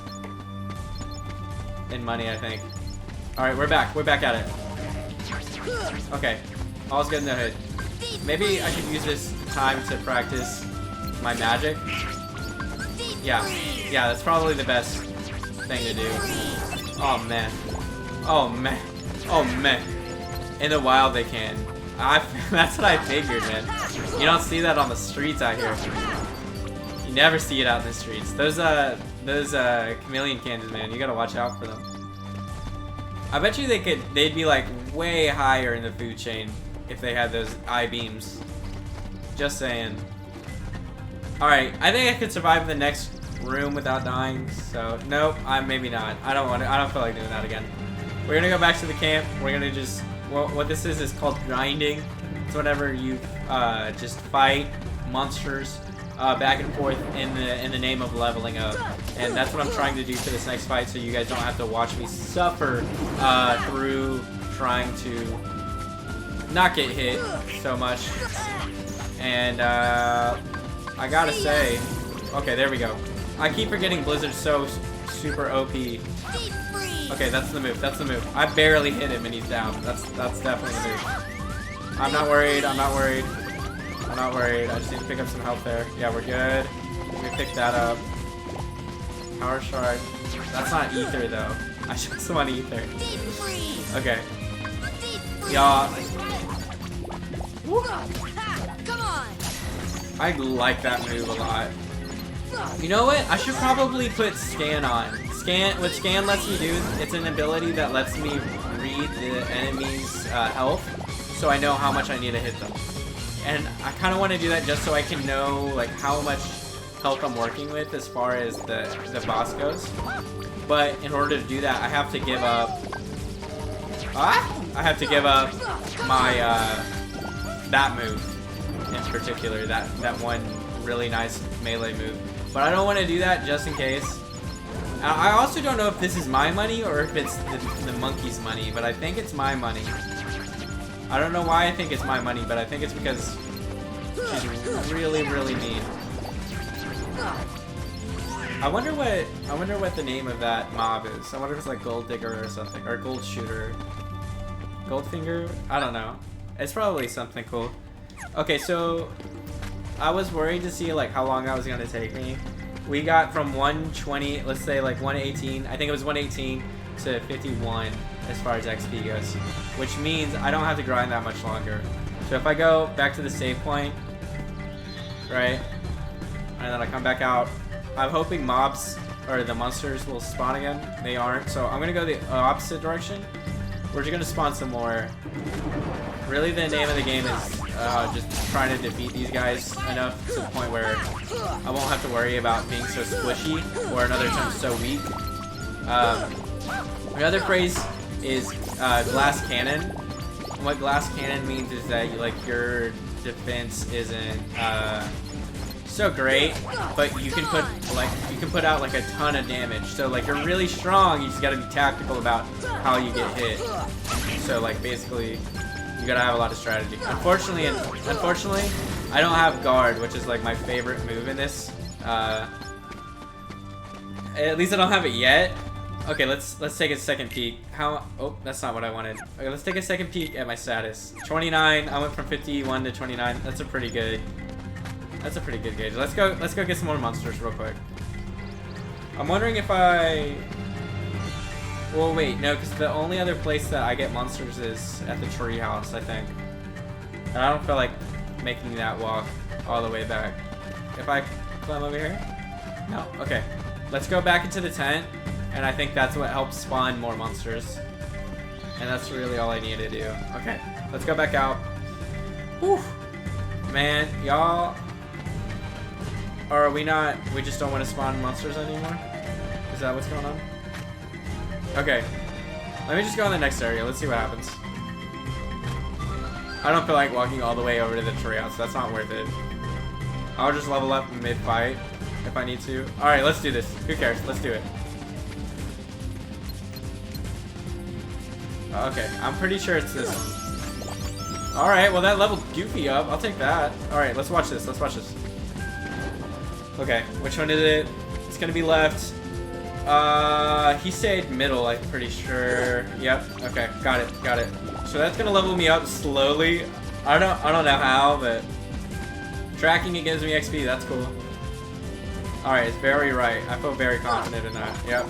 in money, I think. Alright, we're back at it. Okay, all's good in the hood. Maybe I should use this time to practice my magic. Yeah, that's probably the best thing to do. Oh man. In the wild they can. That's what I figured, man. You don't see that on the streets out here. You never see it out in the streets. Those chameleon cannons, man, you gotta watch out for them. I bet you they'd be like way higher in the food chain if they had those I-beams. Just saying. Alright, I think I could survive the next room without dying, so nope, maybe not. I don't feel like doing that again. We're gonna go back to the camp. We're gonna just, what this is called grinding. It's whenever you just fight monsters back and forth in the name of leveling up, and that's what I'm trying to do for this next fight, so you guys don't have to watch me suffer through trying to not get hit so much. And I gotta say, okay, there we go. I keep forgetting Blizzard's so super OP. Okay, that's the move. I barely hit him and he's down. That's definitely the move. I'm not worried. I just need to pick up some health there. Yeah, we're good. Let me pick that up. Power shard. That's not ether though. I just want ether. Okay. Y'all. I like that move a lot. You know what? I should probably put scan on. What scan lets me do, it's an ability that lets me read the enemy's health, so I know how much I need to hit them. And I kind of want to do that just so I can know like how much health I'm working with as far as the boss goes. But in order to do that, I have to give up. I have to give up my that move in particular. That one really nice melee move. But I don't want to do that just in case. I also don't know if this is my money or if it's the monkey's money, but I think it's my money. I don't know why I think it's my money, but I think it's because she's really, really mean. I wonder what the name of that mob is. I wonder if it's like Gold Digger or something, or Gold Shooter. Goldfinger? I don't know. It's probably something cool. Okay, so I was worried to see like how long that was gonna take me. We got from 120, let's say like 118. I think it was 118 to 51 as far as XP goes, which means I don't have to grind that much longer. So if I go back to the save point, right, and then I come back out, I'm hoping mobs or the monsters will spawn again. They aren't, so I'm gonna go the opposite direction. We're just gonna spawn some more. Really, the name of the game is just trying to defeat these guys enough to the point where I won't have to worry about being so squishy or another time so weak. The other phrase is glass cannon. And what glass cannon means is that your defense isn't so great, but you can put out like a ton of damage. So like you're really strong, you just gotta be tactical about how you get hit. So like basically you gotta have a lot of strategy. Unfortunately, I don't have guard, which is like my favorite move in this. At least I don't have it yet. Okay, let's take a second peek. Oh, that's not what I wanted. Okay, let's take a second peek at my status. 29. I went from 51 to 29. That's a pretty good gauge. Let's go get some more monsters real quick. I'm wondering if well, wait, no, because the only other place that I get monsters is at the tree house, I think. And I don't feel like making that walk all the way back. If I climb over here? No, okay. Let's go back into the tent, and I think that's what helps spawn more monsters. And that's really all I need to do. Okay, let's go back out. Whew. Man, y'all... Or are we not... We just don't want to spawn monsters anymore? Is that what's going on? Okay. Let me just go in the next area. Let's see what happens. I don't feel like walking all the way over to the treehouse. That's not worth it. I'll just level up mid-fight if I need to. Alright, let's do this. Who cares? Let's do it. Okay, I'm pretty sure it's this one. Alright, well that leveled Goofy up. I'll take that. Alright, let's watch this. Let's watch this. Okay, which one is it? It's gonna be left. He said middle, I'm pretty sure. Yep, okay, got it, got it. So that's gonna level me up slowly. I don't know how, but tracking it gives me XP, that's cool. Alright, it's very right. I feel very confident in that. Yep.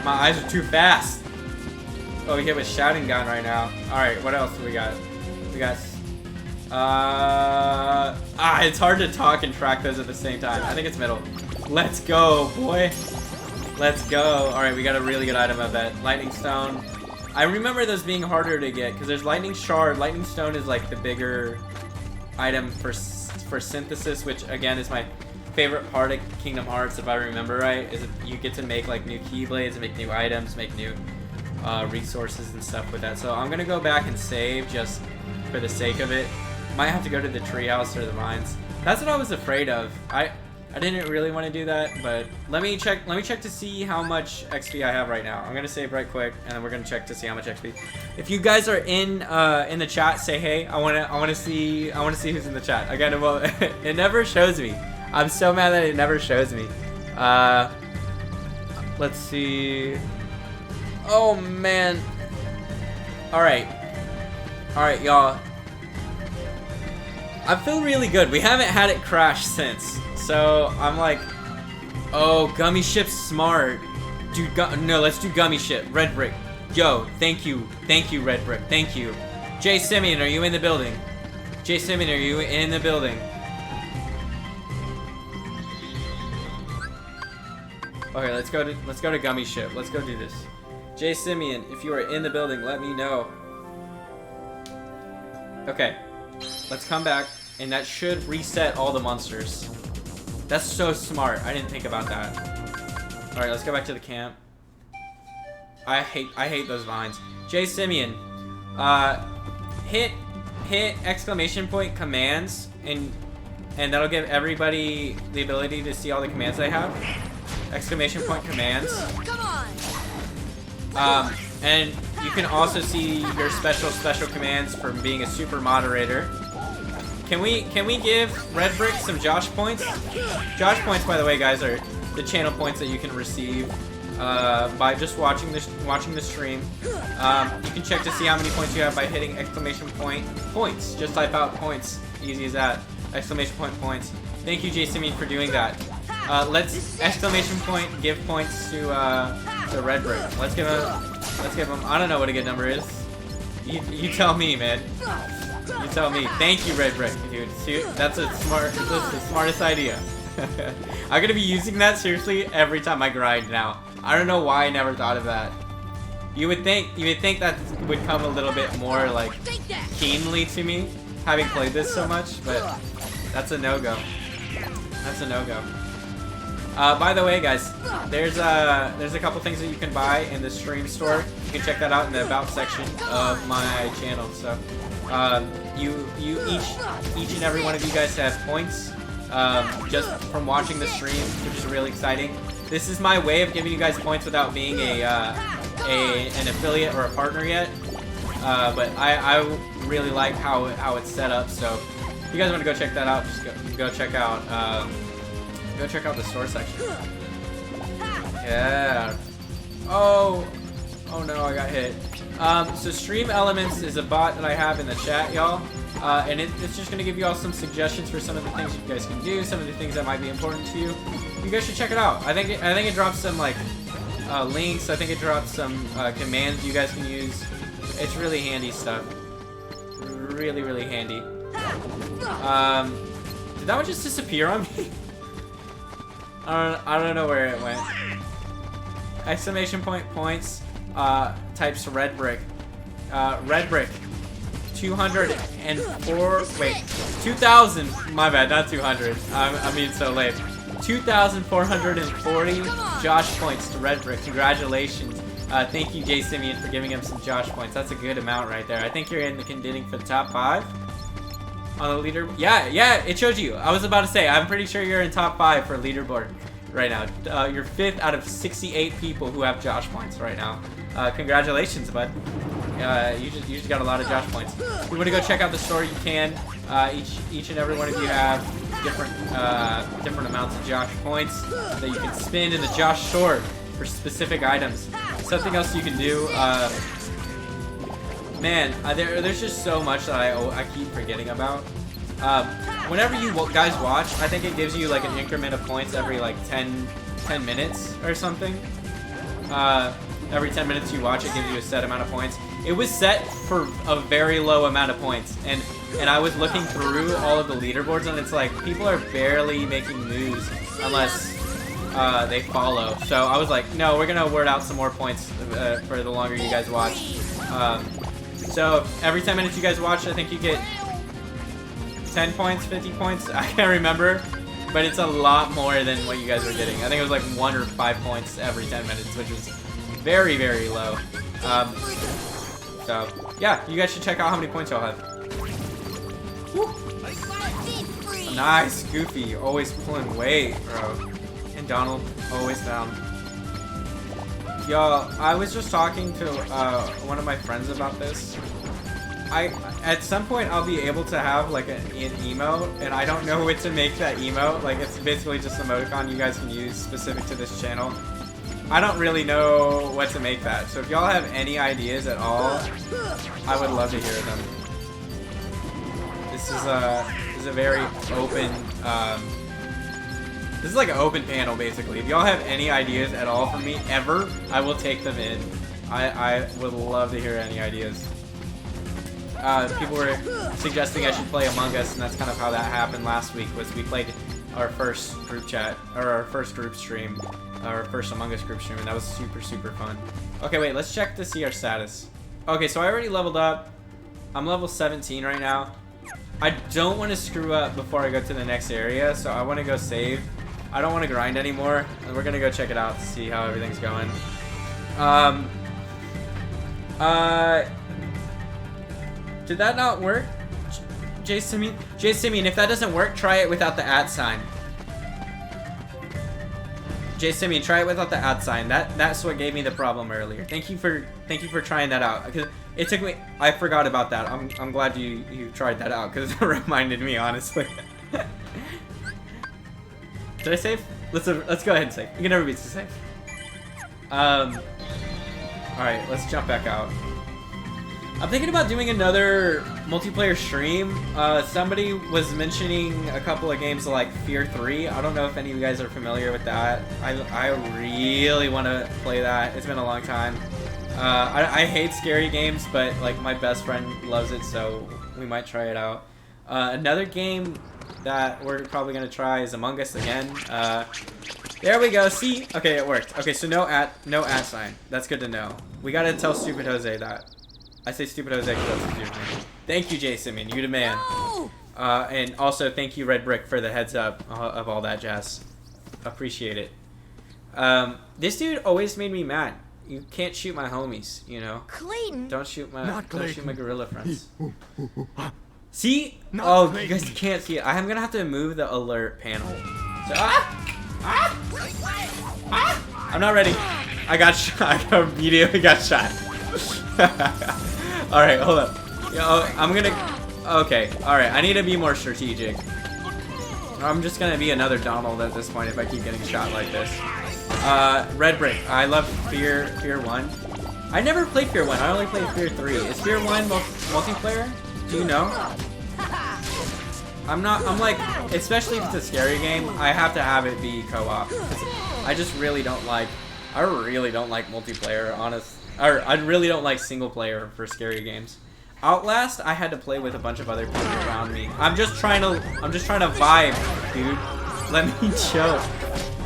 My eyes are too fast. Oh, we hit with shouting gun right now. Alright, what else do we got? We got it's hard to talk and track those at the same time. I think it's middle. Let's go, boy. Let's go. Alright, we got a really good item, I bet. Lightning stone. I remember those being harder to get because there's lightning shard. Lightning stone is like the bigger item for synthesis, which again is my favorite part of Kingdom Hearts, if I remember right, is you get to make like new keyblades, make new items, make new resources and stuff with that. So I'm gonna go back and save just for the sake of it. Might have to go to the treehouse or the mines. That's what I was afraid of. I didn't really want to do that, but let me check to see how much XP I have right now. I'm gonna save right quick, and then we're gonna check to see how much XP. If you guys are in the chat, say hey. I wanna see who's in the chat. Again, it never shows me. I'm so mad that it never shows me. Let's see. Oh man. All right, y'all. I feel really good. We haven't had it crash since. So I'm like, oh, Gummy Ship's smart. Dude, no, let's do Gummy Ship. Red Brick. Yo, thank you, Red Brick. Thank you. Jay Simeon, are you in the building? Jay Simeon, are you in the building? Okay, let's go to Gummy Ship. Let's go do this. Jay Simeon, if you are in the building, let me know. Okay, let's come back, and that should reset all the monsters. That's so smart. I didn't think about that. All right, let's go back to the camp. I hate those vines. Jay Simeon, hit exclamation point commands, and that'll give everybody the ability to see all the commands they have. Exclamation point commands. And you can also see your special commands from being a super moderator. Can we give Red Brick some Josh points? Josh points, by the way, guys, are the channel points that you can receive by just watching the stream. You can check to see how many points you have by hitting exclamation point points. Just type out points, easy as that. Exclamation point points. Thank you, Jay Simeon, for doing that. Let's exclamation point give points to Red Brick. Let's give him. I don't know what a good number is. You tell me, man. You tell me. Thank you, Red Brick, dude. That's the smartest idea. I'm gonna be using that seriously every time I grind now. I don't know why I never thought of that. You would think that would come a little bit more like keenly to me, having played this so much, but that's a no-go. That's a no-go. By the way, guys, there's a couple things that you can buy in the stream store. You can check that out in the about section of my channel. So, each and every one of you guys has points just from watching the stream, which is really exciting. This is my way of giving you guys points without being an affiliate or a partner yet. But I really like how it's set up. So, if you guys want to go check that out, just go check out. Go check out the store section. Yeah. Oh no, I got hit. So Stream Elements is a bot that I have in the chat, y'all. And it's just gonna give you all some suggestions for some of the things you guys can do, some of the things that might be important to you. You guys should check it out. I think it drops some like links. I think it drops some commands you guys can use. It's really handy stuff. Really, really handy. Did that one just disappear on me? I don't know where it went. Exclamation point points types Red Brick. Red Brick. 204. Wait, 2,000. My bad, not 200. I mean, so late. 2,440 Josh points to Red Brick. Congratulations. Thank you, Jay Simeon, for giving him some Josh points. That's a good amount right there. I think you're in the contending for the top 5 on the leader. Yeah, it showed you. I was about to say, I'm pretty sure you're in top 5 for leaderboard right now. You're 5th out of 68 people who have Josh points right now. Congratulations, bud. You just got a lot of Josh points. If you want to go check out the store, you can. Each and every one of you have different amounts of Josh points that you can spend in the Josh store for specific items. Something else you can do. Man, there's just so much that I keep forgetting about. Whenever you guys watch, I think it gives you like an increment of points every like 10 minutes or something. Every 10 minutes you watch, it gives you a set amount of points. It was set for a very low amount of points, and I was looking through all of the leaderboards, and it's like people are barely making moves unless they follow. So I was like, no, we're gonna word out some more points for the longer you guys watch. So every 10 minutes you guys watch, I think you get 10 points, 50 points. I can't remember, but it's a lot more than what you guys were getting. I think it was like 1 or 5 points every 10 minutes, which is very, very low. So yeah, you guys should check out how many points y'all have. Woo. Nice, Goofy, always pulling weight, bro. And Donald, always down. Y'all, I was just talking to one of my friends about this. At some point I'll be able to have like an emote, and I don't know what to make that emote. Like, it's basically just an emoticon you guys can use specific to this channel. I don't really know what to make that. So if y'all have any ideas at all, I would love to hear them. This is a very open this is like an open panel, basically. If y'all have any ideas at all for me, ever, I will take them in. I would love to hear any ideas. People were suggesting I should play Among Us, and that's kind of how that happened last week, was we played our first group chat, or our first group stream, our first Among Us group stream, and that was super, super fun. Okay, wait, let's check to see our status. Okay, so I already leveled up. I'm level 17 right now. I don't want to screw up before I go to the next area, so I want to go save. I don't want to grind anymore, and we're gonna go check it out to see how everything's going. Did that not work? Jay Simeon, if that doesn't work, try it without the @ sign. Jay Simeon, try it without the @ sign. That's what gave me the problem earlier. Thank you for trying that out, because it took me. I forgot about that. I'm glad you tried that out, because it reminded me, honestly. Did I save? Let's go ahead and save. You can never beat the save. Alright, let's jump back out. I'm thinking about doing another multiplayer stream. Somebody was mentioning a couple of games like Fear 3. I don't know if any of you guys are familiar with that. I really want to play that. It's been a long time. I hate scary games, but like my best friend loves it, so we might try it out. Another game that we're probably gonna try is Among Us again. There we go. See? Okay, it worked. Okay, so no @ sign. That's good to know. We gotta tell Stupid Jose that. I say Stupid Jose because that's his username. Thank you, Jay Simeon. You the man. And also thank you, Red Brick, for the heads up of all that jazz. Appreciate it. This dude always made me mad. You can't shoot my homies, you know. Clayton. Don't shoot my gorilla friends. See? Not oh, Clayton. you guys can't see it. I'm gonna have to move the alert panel. So, I'm not ready. I got shot. I immediately got shot. All right, hold up. I'm gonna. Okay, all right. I need to be more strategic. I'm just gonna be another Donald at this point if I keep getting shot like this. Red Brick. I love Fear 1. I never played Fear 1. I only played Fear 3. Is Fear 1 multiplayer? Do you know? I'm like, especially if it's a scary game, I have to have it be co-op. I just really don't like, I really don't like multiplayer, I really don't like single player for scary games. Outlast, I had to play with a bunch of other people around me. I'm just trying to vibe, dude. Let me chill.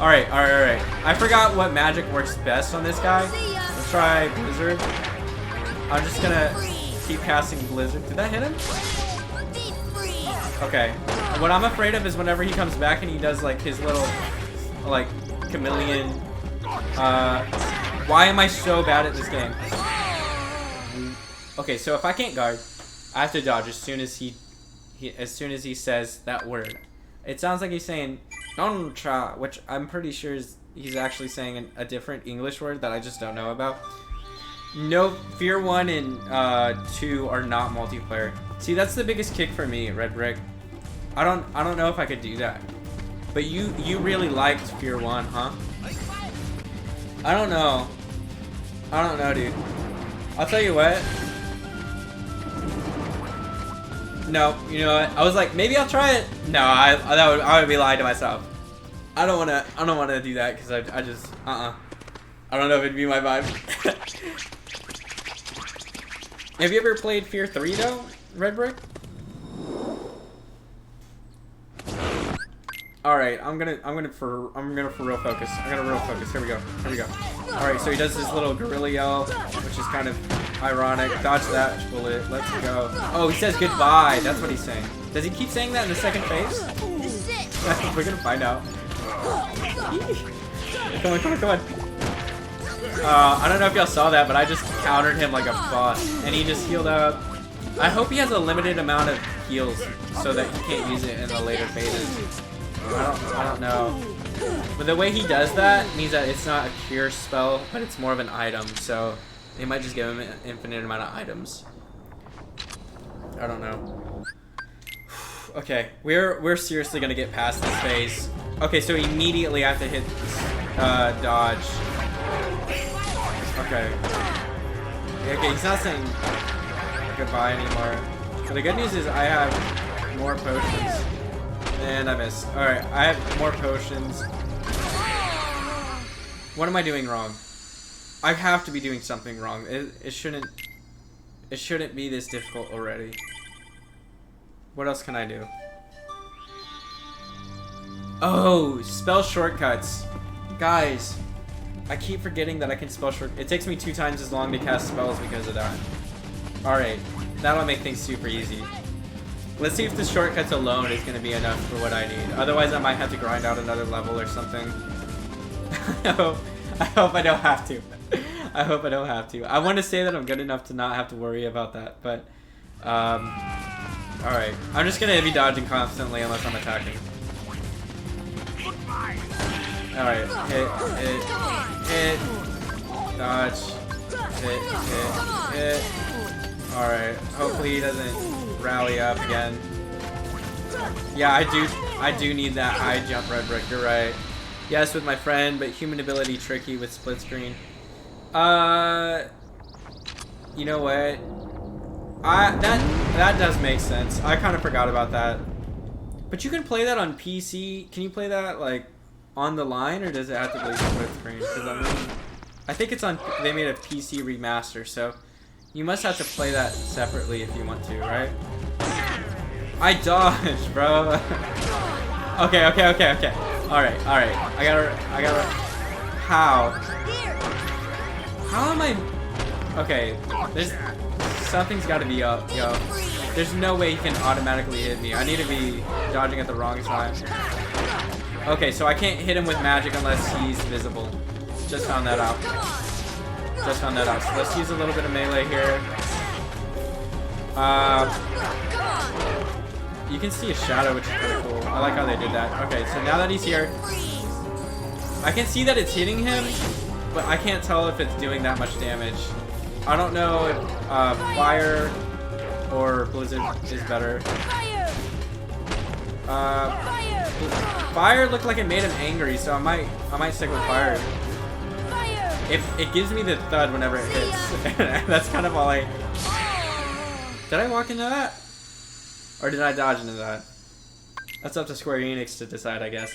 Alright. I forgot what magic works best on this guy. Let's try Blizzard. I'm just gonna keep casting Blizzard. Did that hit him? Okay. What I'm afraid of is whenever he comes back and he does like his little, like, chameleon. Why am I so bad at this game? Okay, so if I can't guard, I have to dodge as soon as he says that word. It sounds like he's saying "non-cha," which I'm pretty sure he's actually saying a different English word that I just don't know about. No, Fear 1 and 2 are not multiplayer. See, that's the biggest kick for me, Red Brick. I don't know if I could do that. But you really liked Fear 1, huh? I don't know. I don't know, dude. I'll tell you what. No, you know what? I was like, maybe I'll try it. No, I would be lying to myself. I don't wanna do that because I just I don't know if it'd be my vibe. Have you ever played Fear 3 though, Red Brick? All right, I'm gonna for real focus. I'm gonna real focus. Here we go. All right, so he does his little gorilla yell, which is kind of ironic. Dodge that bullet. Let's go. Oh, he says goodbye. That's what he's saying. Does he keep saying that in the second phase? We're gonna find out. Come on. I don't know if y'all saw that, but I just countered him like a boss, and he just healed up. I hope he has a limited amount of heals so that he can't use it in the later phases. I don't know. But the way he does that means that it's not a cure spell, but it's more of an item, so they might just give him an infinite amount of items. I don't know. Okay, we're seriously gonna get past this phase. Okay, so immediately I have to hit dodge. Okay. Okay, he's not saying goodbye anymore. But the good news is I have more potions. And I missed. Alright, I have more potions. What am I doing wrong? I have to be doing something wrong. It shouldn't be this difficult already. What else can I do? Oh, spell shortcuts. Guys, I keep forgetting that I can spell short. It takes me 2 times as long to cast spells because of that. Alright, that'll make things super easy. Let's see if the shortcuts alone is going to be enough for what I need. Otherwise, I might have to grind out another level or something. I hope I don't have to. I hope I don't have to. I want to say that I'm good enough to not have to worry about that, but... Alright. I'm just going to be dodging constantly unless I'm attacking. Alright. Hit. Dodge. Hit. Alright. Hopefully he doesn't rally up again. Yeah, I do need that high jump, Red Brick. You're right. Yes, with my friend, but human ability tricky with split screen. You know what? That does make sense. I kind of forgot about that. But you can play that on PC. Can you play that like on the line, or does it have to be split screen? Because I think it's on. They made a PC remaster, so you must have to play that separately if you want to, right? I dodged, bro. Okay. Alright. I gotta. How am I? Okay, something's gotta be up, yo. There's no way he can automatically hit me. I need to be dodging at the wrong time. Okay, so I can't hit him with magic unless he's visible. Just found that out. So let's use a little bit of melee here. You can see a shadow, which is pretty cool. I like how they did that. Okay, so now that he's here, I can see that it's hitting him, but I can't tell if it's doing that much damage. I don't know if fire or blizzard is better. Fire looked like it made him angry, so I might stick with fire. If it gives me the thud whenever it hits. That's kind of all I... Did I walk into that? Or did I dodge into that? That's up to Square Enix to decide, I guess.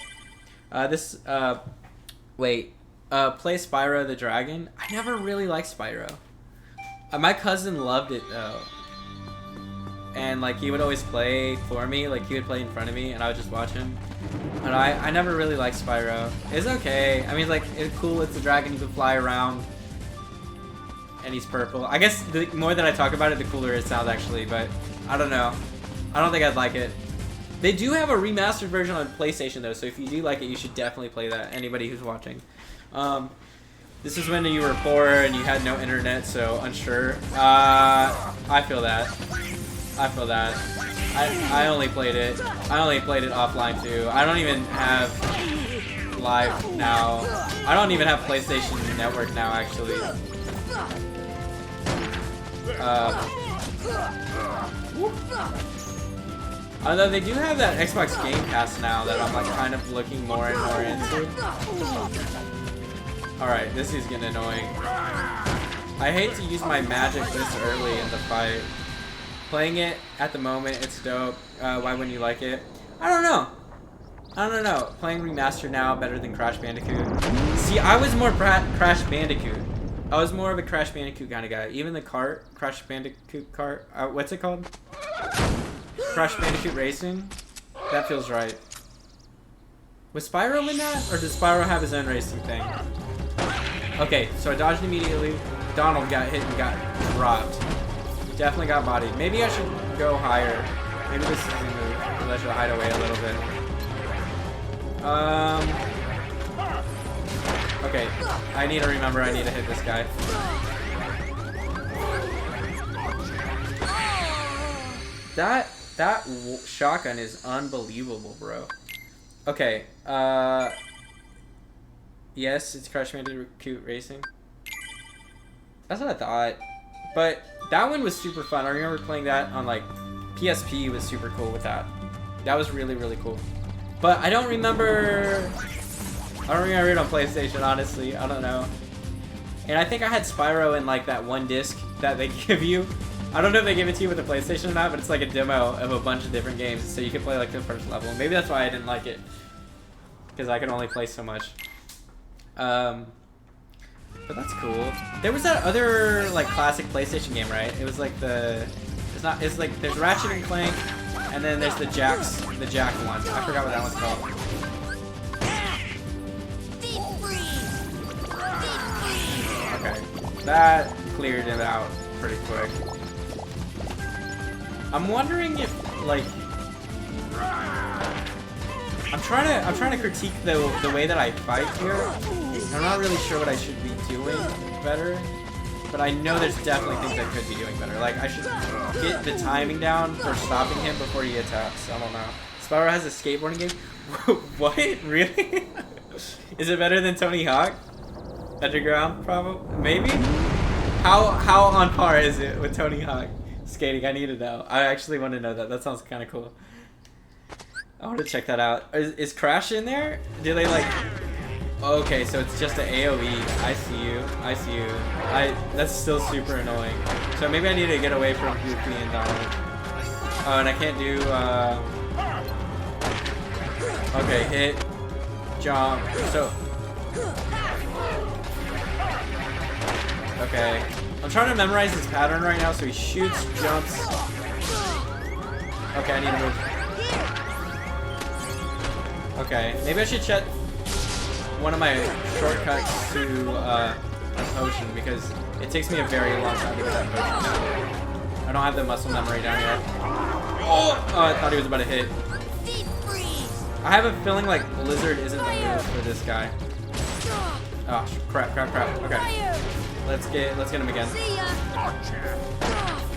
Play Spyro the Dragon. I never really liked Spyro. My cousin loved it, though. And, like, he would always play for me. Like, he would play in front of me, and I would just watch him. And I never really liked Spyro. It's okay. I mean, like, it's cool. It's a dragon. You can fly around. And he's purple. I guess the more that I talk about it, the cooler it sounds actually, but I don't know. I don't think I'd like it. They do have a remastered version on PlayStation though, so if you do like it, you should definitely play that. Anybody who's watching. This is when you were poor and you had no internet, so unsure. I feel that. I feel that. I only played it. I only played it offline too. I don't even have Live now. I don't even have PlayStation Network now, actually. Although they do have that Xbox Game Pass now that I'm like kind of looking more and more into. Alright, this is getting annoying. I hate to use my magic this early in the fight. Playing it at the moment, it's dope. Why wouldn't you like it? I don't know. I don't know. Playing remastered now better than Crash Bandicoot. See, I was more Crash Bandicoot. I was more of a Crash Bandicoot kind of guy. Even the cart, Crash Bandicoot cart, what's it called? Crash Bandicoot Racing? That feels right. Was Spyro in that? Or does Spyro have his own racing thing? Okay, so I dodged immediately. Donald got hit and got dropped. Definitely got bodied. Maybe I should go higher. Maybe this is the move, because I should hide away a little bit. Okay, I need to remember I need to hit this guy. That shotgun is unbelievable, bro. Okay, yes, it's Crash Bandicoot Racing. That's what I thought. But that one was super fun. I remember playing that on like PSP was super cool with that. That was really, really cool. But I don't remember it on PlayStation, honestly. I don't know. And I think I had Spyro in like that one disc that they give you. I don't know if they give it to you with the PlayStation or not, but it's like a demo of a bunch of different games, so you can play like the first level. Maybe that's why I didn't like it, because I can only play so much. But that's cool. There was that other like classic PlayStation game, right? It was like it's like there's Ratchet and Clank, and then there's the Jack one. I forgot what that one's called. Okay, that cleared it out pretty quick. I'm wondering if like I'm trying to critique the way that I fight here. I'm not really sure what I should be doing better, but I know there's definitely things I could be doing better. Like I should get the timing down for stopping him before he attacks. I don't know. Spyro has a skateboarding game. What? Really? Is it better than Tony Hawk? Underground, probably. Maybe. How on par is it with Tony Hawk skating? I need to know. I actually want to know that. That sounds kind of cool. I want to check that out. Is Crash in there? Do they like? Okay, so it's just an AOE. I see you. I see you. That's still super annoying. So maybe I need to get away from Goofy and Donald. Oh, and I can't do. Okay, hit, jump. So. Okay. I'm trying to memorize his pattern right now. So he shoots, jumps. Okay, I need to move. Okay, maybe I should check one of my shortcuts to a potion, because it takes me a very long time to get that potion. I don't have the muscle memory down yet. Oh, I thought he was about to hit. I have a feeling like Blizzard isn't the move for this guy. Oh, crap. Okay. Let's get him again.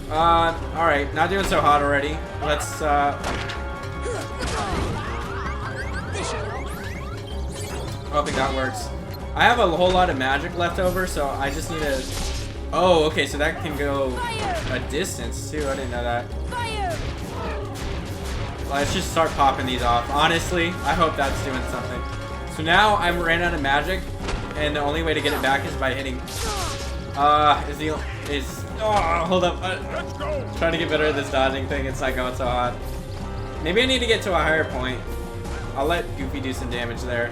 Alright, not doing so hot already. Let's, I don't think that works. I have a whole lot of magic left over, so I just need to... Oh, okay, so that can go a distance, too. I didn't know that. Let's just start popping these off. Honestly, I hope that's doing something. So now I ran out of magic, and the only way to get it back is by hitting... Oh, hold up. Trying to get better at this dodging thing. It's not going so hot. Maybe I need to get to a higher point. I'll let Goofy do some damage there.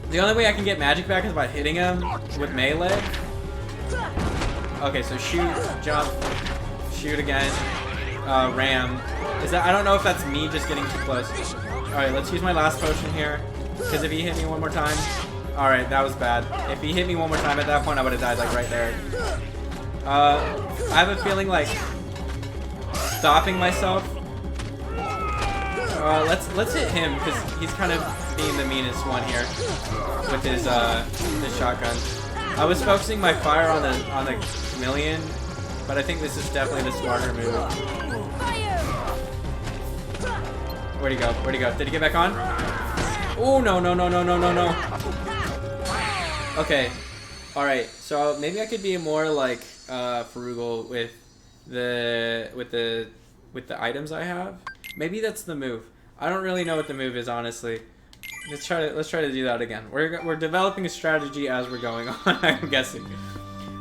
The only way I can get magic back is by hitting him with melee. Okay, so shoot, jump, shoot again, ram. Is that? I don't know if that's me just getting too close. All right, let's use my last potion here, because if he hit me one more time, Alright, that was bad. If he hit me one more time at that point, I would have died like right there. I have a feeling like stopping myself. Let's hit him because he's kind of being the meanest one here with his shotgun. I was focusing my fire on the chameleon, but I think this is definitely the smarter move. Where'd he go? Where'd he go? Did he get back on? Oh no. Okay. Alright, so maybe I could be more like frugal with the items I have. Maybe that's the move. I don't really know what the move is, honestly. Let's try to do that again. We're developing a strategy as we're going on, I'm guessing.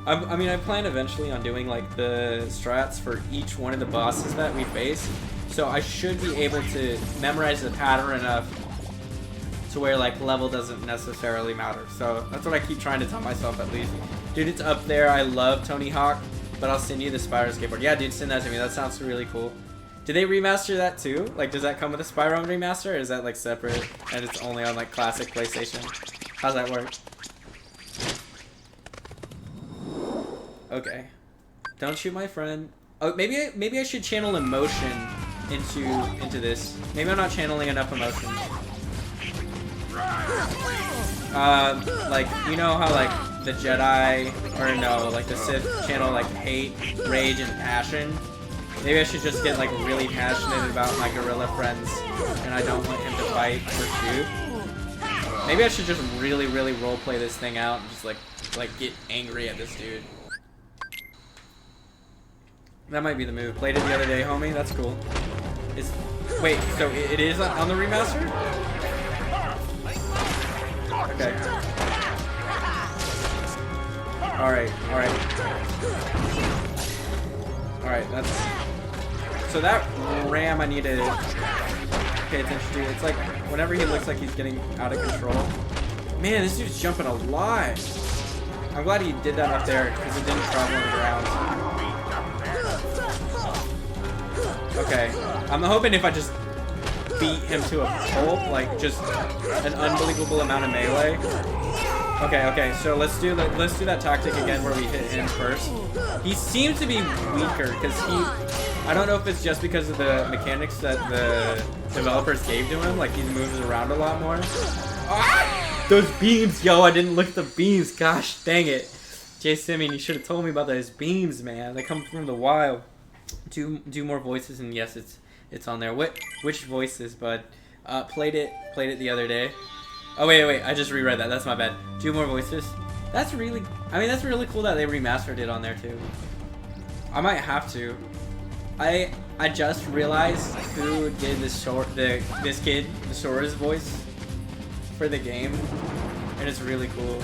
I mean, I plan eventually on doing like the strats for each one of the bosses that we face. So I should be able to memorize the pattern enough to where like level doesn't necessarily matter. So that's what I keep trying to tell myself at least. Dude, it's up there. I love Tony Hawk, but I'll send you the Spyro skateboard. Yeah, dude, send that to me. That sounds really cool. Did they remaster that too? Like, does that come with a Spyro remaster, or is that like separate and it's only on like classic PlayStation? How's that work? Okay. Don't shoot my friend. Oh, maybe I should channel emotion into this. Maybe I'm not channeling enough emotion. Like, you know how like the Jedi, or no, like the Sith channel like hate, rage, and passion? Maybe I should just get like really passionate about my gorilla friends and I don't want him to fight or shoot. Maybe I should just really roleplay this thing out and just like get angry at this dude. That might be the move. Played it the other day, homie. That's cool. Wait, so it is on the remaster? Okay. Alright. Alright, that's... So that ram I need to pay attention to. It's like, whenever he looks like he's getting out of control. Man, this dude's jumping a lot. I'm glad he did that up there, because it didn't travel on the ground. Okay. I'm hoping if I just beat him to a pulp, like just an unbelievable amount of melee. Okay, so let's do that tactic again where we hit him first. He seems to be weaker because I don't know if it's just because of the mechanics that the developers gave to him, like he moves around a lot more. Ah! Those beams, yo, I didn't look at the beams, gosh dang it. Jay Simeon, you should have told me about those beams, man. They come from the wild. Do more voices, and yes, it's on there. Which voices, bud? Played it the other day. Oh wait, I just reread that. That's my bad. 2 more voices. That's really cool that they remastered it on there too. I might have to. I just realized who did this kid, the Sora's voice for the game, and it's really cool.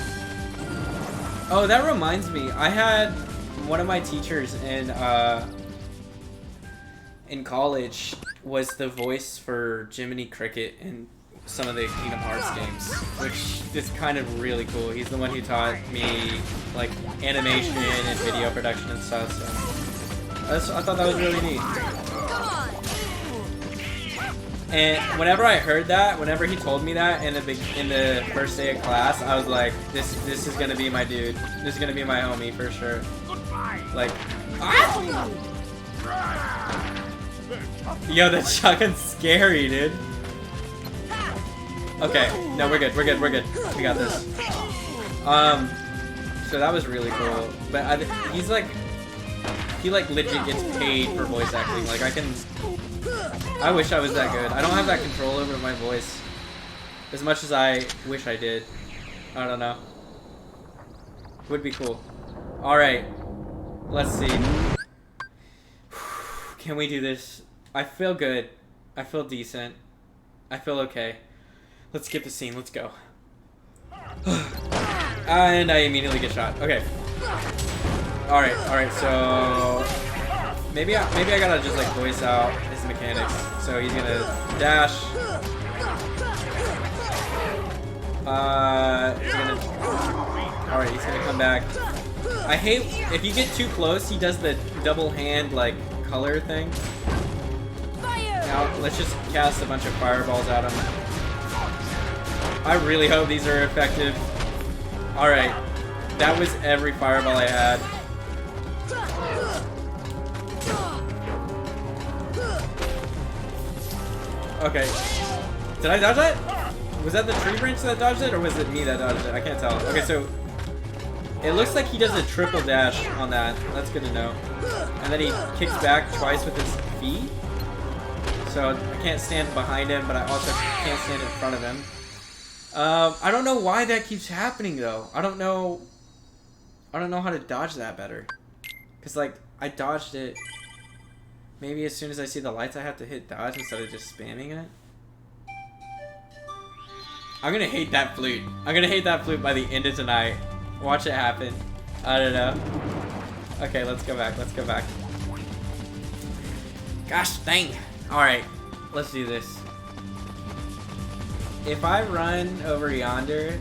Oh, that reminds me. I had one of my teachers in college was the voice for Jiminy Cricket in some of the Kingdom Hearts games, which is kind of really cool. He's the one who taught me like animation and video production and stuff. So I thought that was really neat. And whenever I heard that, whenever he told me that in the first day of class, I was like, this is gonna be my dude. This is gonna be my homie for sure. Like, ah! Yo, that shotgun's scary, dude. Okay, no, we're good. We got this. So that was really cool. But he legit gets paid for voice acting. Like I wish I was that good. I don't have that control over my voice as much as I wish I did. I don't know. Would be cool. All right, let's see. Can we do this? I feel good. I feel decent. I feel okay. Let's skip the scene. Let's go. And I immediately get shot. Okay. All right. So maybe I gotta just like voice out his mechanics. So he's gonna dash. He's gonna come back. I hate if you get too close. He does the double hand like color thing. Now let's just cast a bunch of fireballs at him. I really hope these are effective. Alright. That was every fireball I had. Okay. Did I dodge that? Was that the tree branch that dodged it, or was it me that dodged it? I can't tell. Okay, so it looks like he does a triple dash on that. That's good to know. And then he kicks back twice with his feet. So I can't stand behind him, but I also can't stand in front of him. I don't know why that keeps happening though. I don't know how to dodge that better. Cause like I dodged it. Maybe as soon as I see the lights, I have to hit dodge instead of just spamming it. I'm gonna hate that flute. I'm gonna hate that flute by the end of tonight. Watch it happen. I don't know. Okay, let's go back. Let's go back. Gosh dang. Alright, let's do this. If I run over yonder,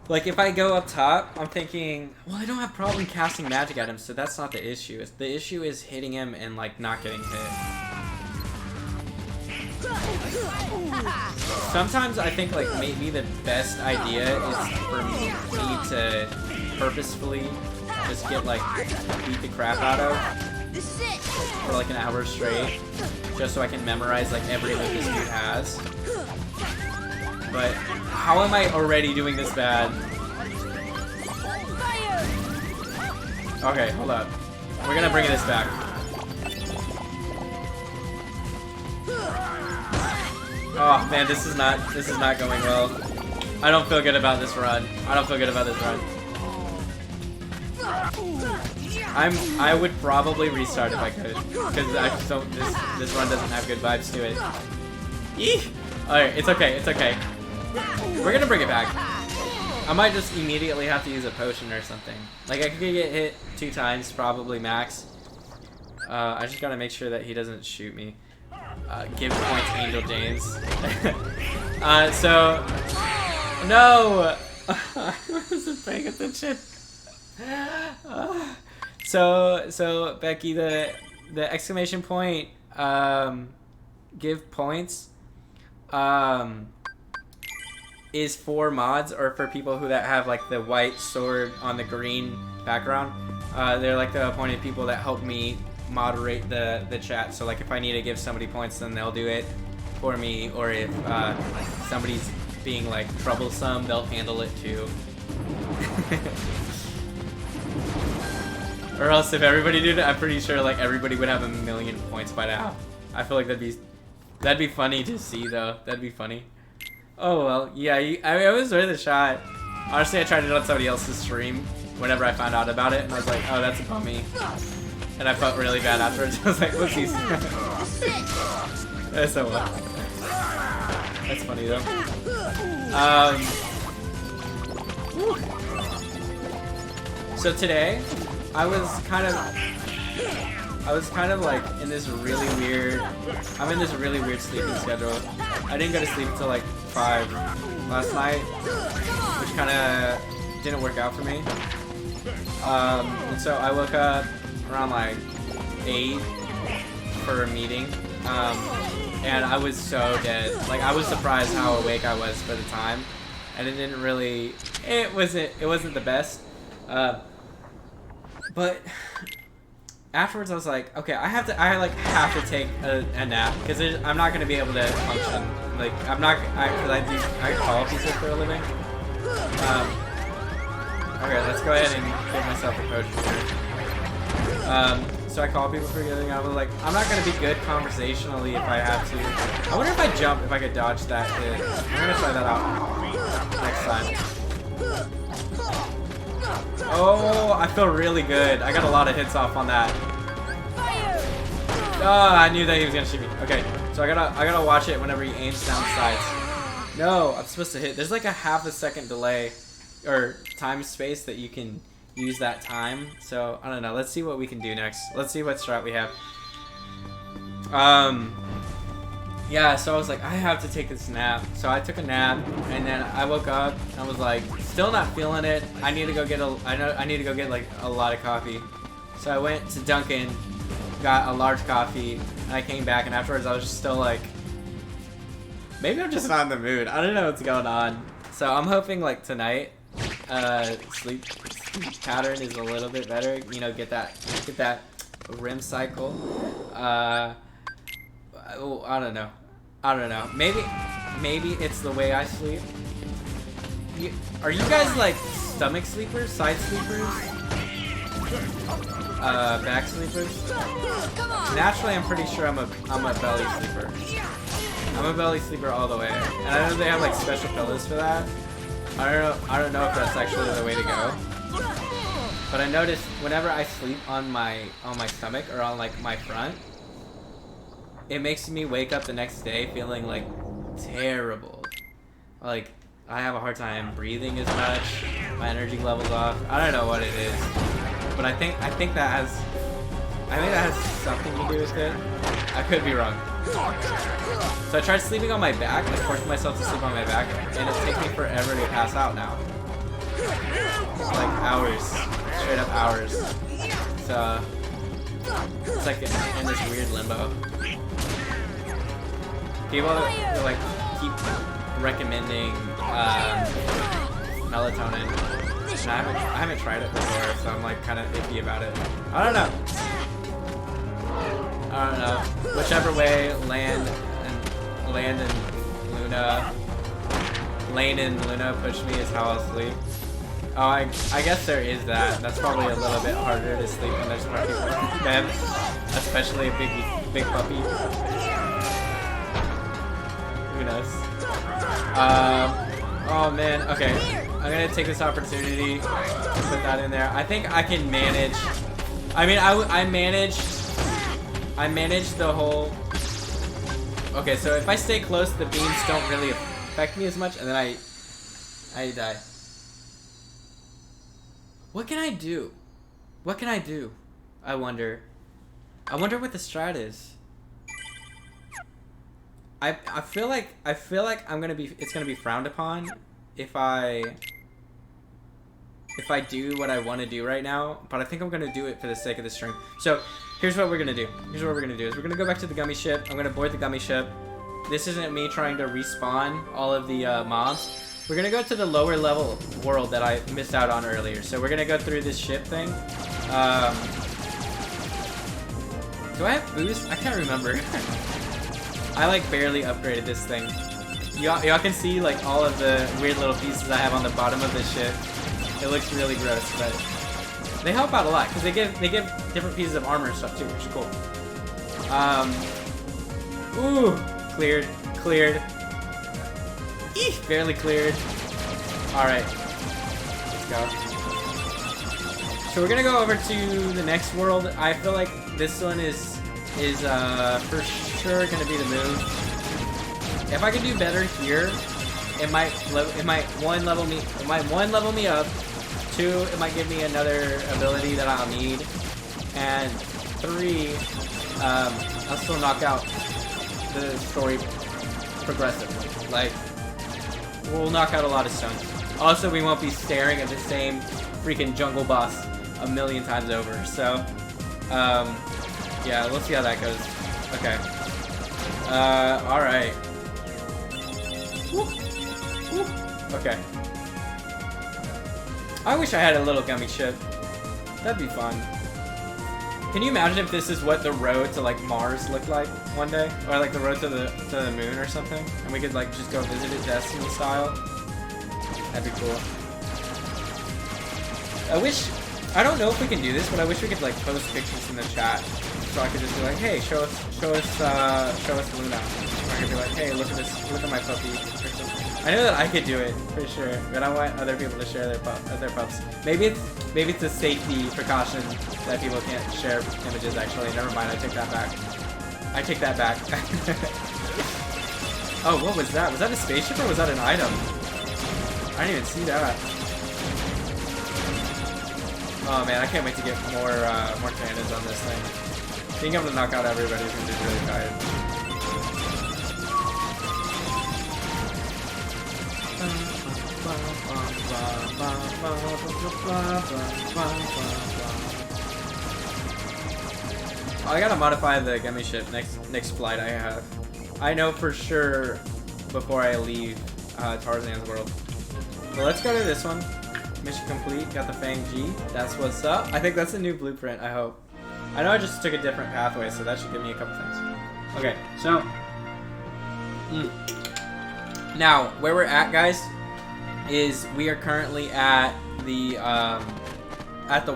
like if I go up top, I'm thinking, well, I don't have problem casting magic at him, so that's not the issue. The issue is hitting him and like not getting hit. Sometimes I think like maybe the best idea is for me to purposefully just get like beat the crap out of for like an hour straight, just so I can memorize like every move this dude has. But how am I already doing this bad? Okay, hold up. We're gonna bring this back. Oh man, this is not going well. I don't feel good about this run. I don't feel good about this run. I would probably restart if I could, because I just don't. This run doesn't have good vibes to it. Eek! Alright, it's okay. It's okay. We're gonna bring it back. I might just immediately have to use a potion or something. Like I could get hit 2 times, probably max. I just gotta make sure that he doesn't shoot me. Give points, Angel James. So no, I wasn't paying attention. So Becky, the exclamation point, give points, is for mods or for people who that have like the white sword on the green background. They're like the appointed people that help me moderate the chat. So like if I need to give somebody points, then they'll do it for me, or if somebody's being like troublesome, they'll handle it too. Or else if everybody did it, I'm pretty sure like everybody would have 1,000,000 points by now. I feel like that'd be funny to see though. That'd be funny. Oh well, yeah. I was worth a shot. Honestly, I tried it on somebody else's stream whenever I found out about it, and I was like, oh, that's a bummy. And I felt really bad afterwards. I was like, whoopsies. That's so what. That's funny though. So today, I was kind of like in this really weird. I'm in this really weird sleeping schedule. I didn't go to sleep until like 5 last night, which kind of didn't work out for me. And so I woke up around like 8 for a meeting, and I was so dead. Like I was surprised how awake I was for the time, and it didn't really. It wasn't the best. But afterwards, I was like, okay, I have to take a nap because I'm not gonna be able to function. Like I'm not, I call pieces for a living. Okay, let's go ahead and give myself a potion here. So I call people for a living. I was like, I'm not gonna be good conversationally if I have to. I wonder if I jump, if I could dodge that hit. I'm gonna try that out next time. Oh, I feel really good. I got a lot of hits off on that. Oh, I knew that he was gonna shoot me. Okay, so I gotta watch it whenever he aims down sights. No, I'm supposed to hit. There's like a ½ second delay or time space that you can use that time. So I don't know. Let's see what we can do next. Let's see what strat we have. Yeah, so I was like, I have to take this nap. So I took a nap, and then I woke up and I was like, still not feeling it. I need to go get like a lot of coffee. So I went to Dunkin', got a large coffee, and I came back, and afterwards I was just still like, maybe I'm just not in the mood. I don't know what's going on. So I'm hoping like tonight, sleep pattern is a little bit better. You know, get that REM cycle. Oh, I don't know. Maybe it's the way I sleep. Are you guys like stomach sleepers, side sleepers, back sleepers? Naturally, I'm pretty sure I'm a belly sleeper. I'm a belly sleeper all the way, and I know they have like special pillows for that. I don't know if that's actually the way to go. But I noticed whenever I sleep on my stomach or on like my front, it makes me wake up the next day feeling like terrible. Like I have a hard time breathing as much. My energy level's off. I don't know what it is, but I think that has something to do with it. I could be wrong. So I tried sleeping on my back. I forced myself to sleep on my back, and it takes me forever to pass out now. Like hours, straight up hours. So it's like in this weird limbo. People like keep recommending melatonin, and I haven't tried it before, so I'm like kind of iffy about it. I don't know. Whichever way Lane and Luna push me is how I'll sleep. Oh, I guess there is that. That's probably a little bit harder to sleep when there's more people in bed, especially a big puppy. Who knows? Oh man. Okay, I'm gonna take this opportunity to put that in there. I think I can manage. I mean, I managed the whole. Okay, so if I stay close, the beams don't really affect me as much, and then I die. What can I do? What can I do? I wonder what the strat is. I feel like it's gonna be frowned upon if I do what I want to do right now, but I think I'm gonna do it for the sake of the stream. So here's what we're gonna do. We're gonna go back to the gummy ship. I'm gonna board the gummy ship. This isn't me trying to respawn all of the mobs. We're gonna go to the lower level world that I missed out on earlier. So we're gonna go through this ship thing. Do I have boost? I can't remember. I like barely upgraded this thing. Y'all can see like all of the weird little pieces I have on the bottom of this ship. It looks really gross, but they help out a lot because they give different pieces of armor and stuff too, which is cool. Ooh, cleared. Eek, barely cleared. All right, let's go. So we're gonna go over to the next world. I feel like this one is for sure gonna be the move. If I can do better here, it might one level me up. 2, it might give me another ability that I'll need, and 3, I'll still knock out the story progressively. Like, we'll knock out a lot of stones. Also, we won't be staring at the same freaking jungle boss a million times over. So, yeah, let's see how that goes. Okay. All right. Okay. I wish I had a little gummy ship. That'd be fun. Can you imagine if this is what the road to like Mars looked like one day, or like the road to the moon or something, and we could like just go visit it Destiny style? That'd be cool. I don't know if we can do this, but I wish we could like post pictures in the chat, so I could just be like, hey, show us Luna. Or I could be like, hey, look at my puppy. I know that I could do it for sure, but I want other people to share their pups. Maybe it's a safety precaution that people can't share images. Actually, never mind. I take that back. Oh, what was that? Was that a spaceship or was that an item? I didn't even see that. Oh man, I can't wait to get more cannons on this thing. Being able to knock out everybody is gonna be really tired. I gotta modify the gummy ship next flight I have. I know for sure before I leave Tarzan's world. Well, let's go to this one. Mission complete. Got the Fang G. That's what's up. I think that's a new blueprint, I hope. I know I just took a different pathway, so that should give me a couple things. Okay, so... Now, where we're at, guys, is we are currently at the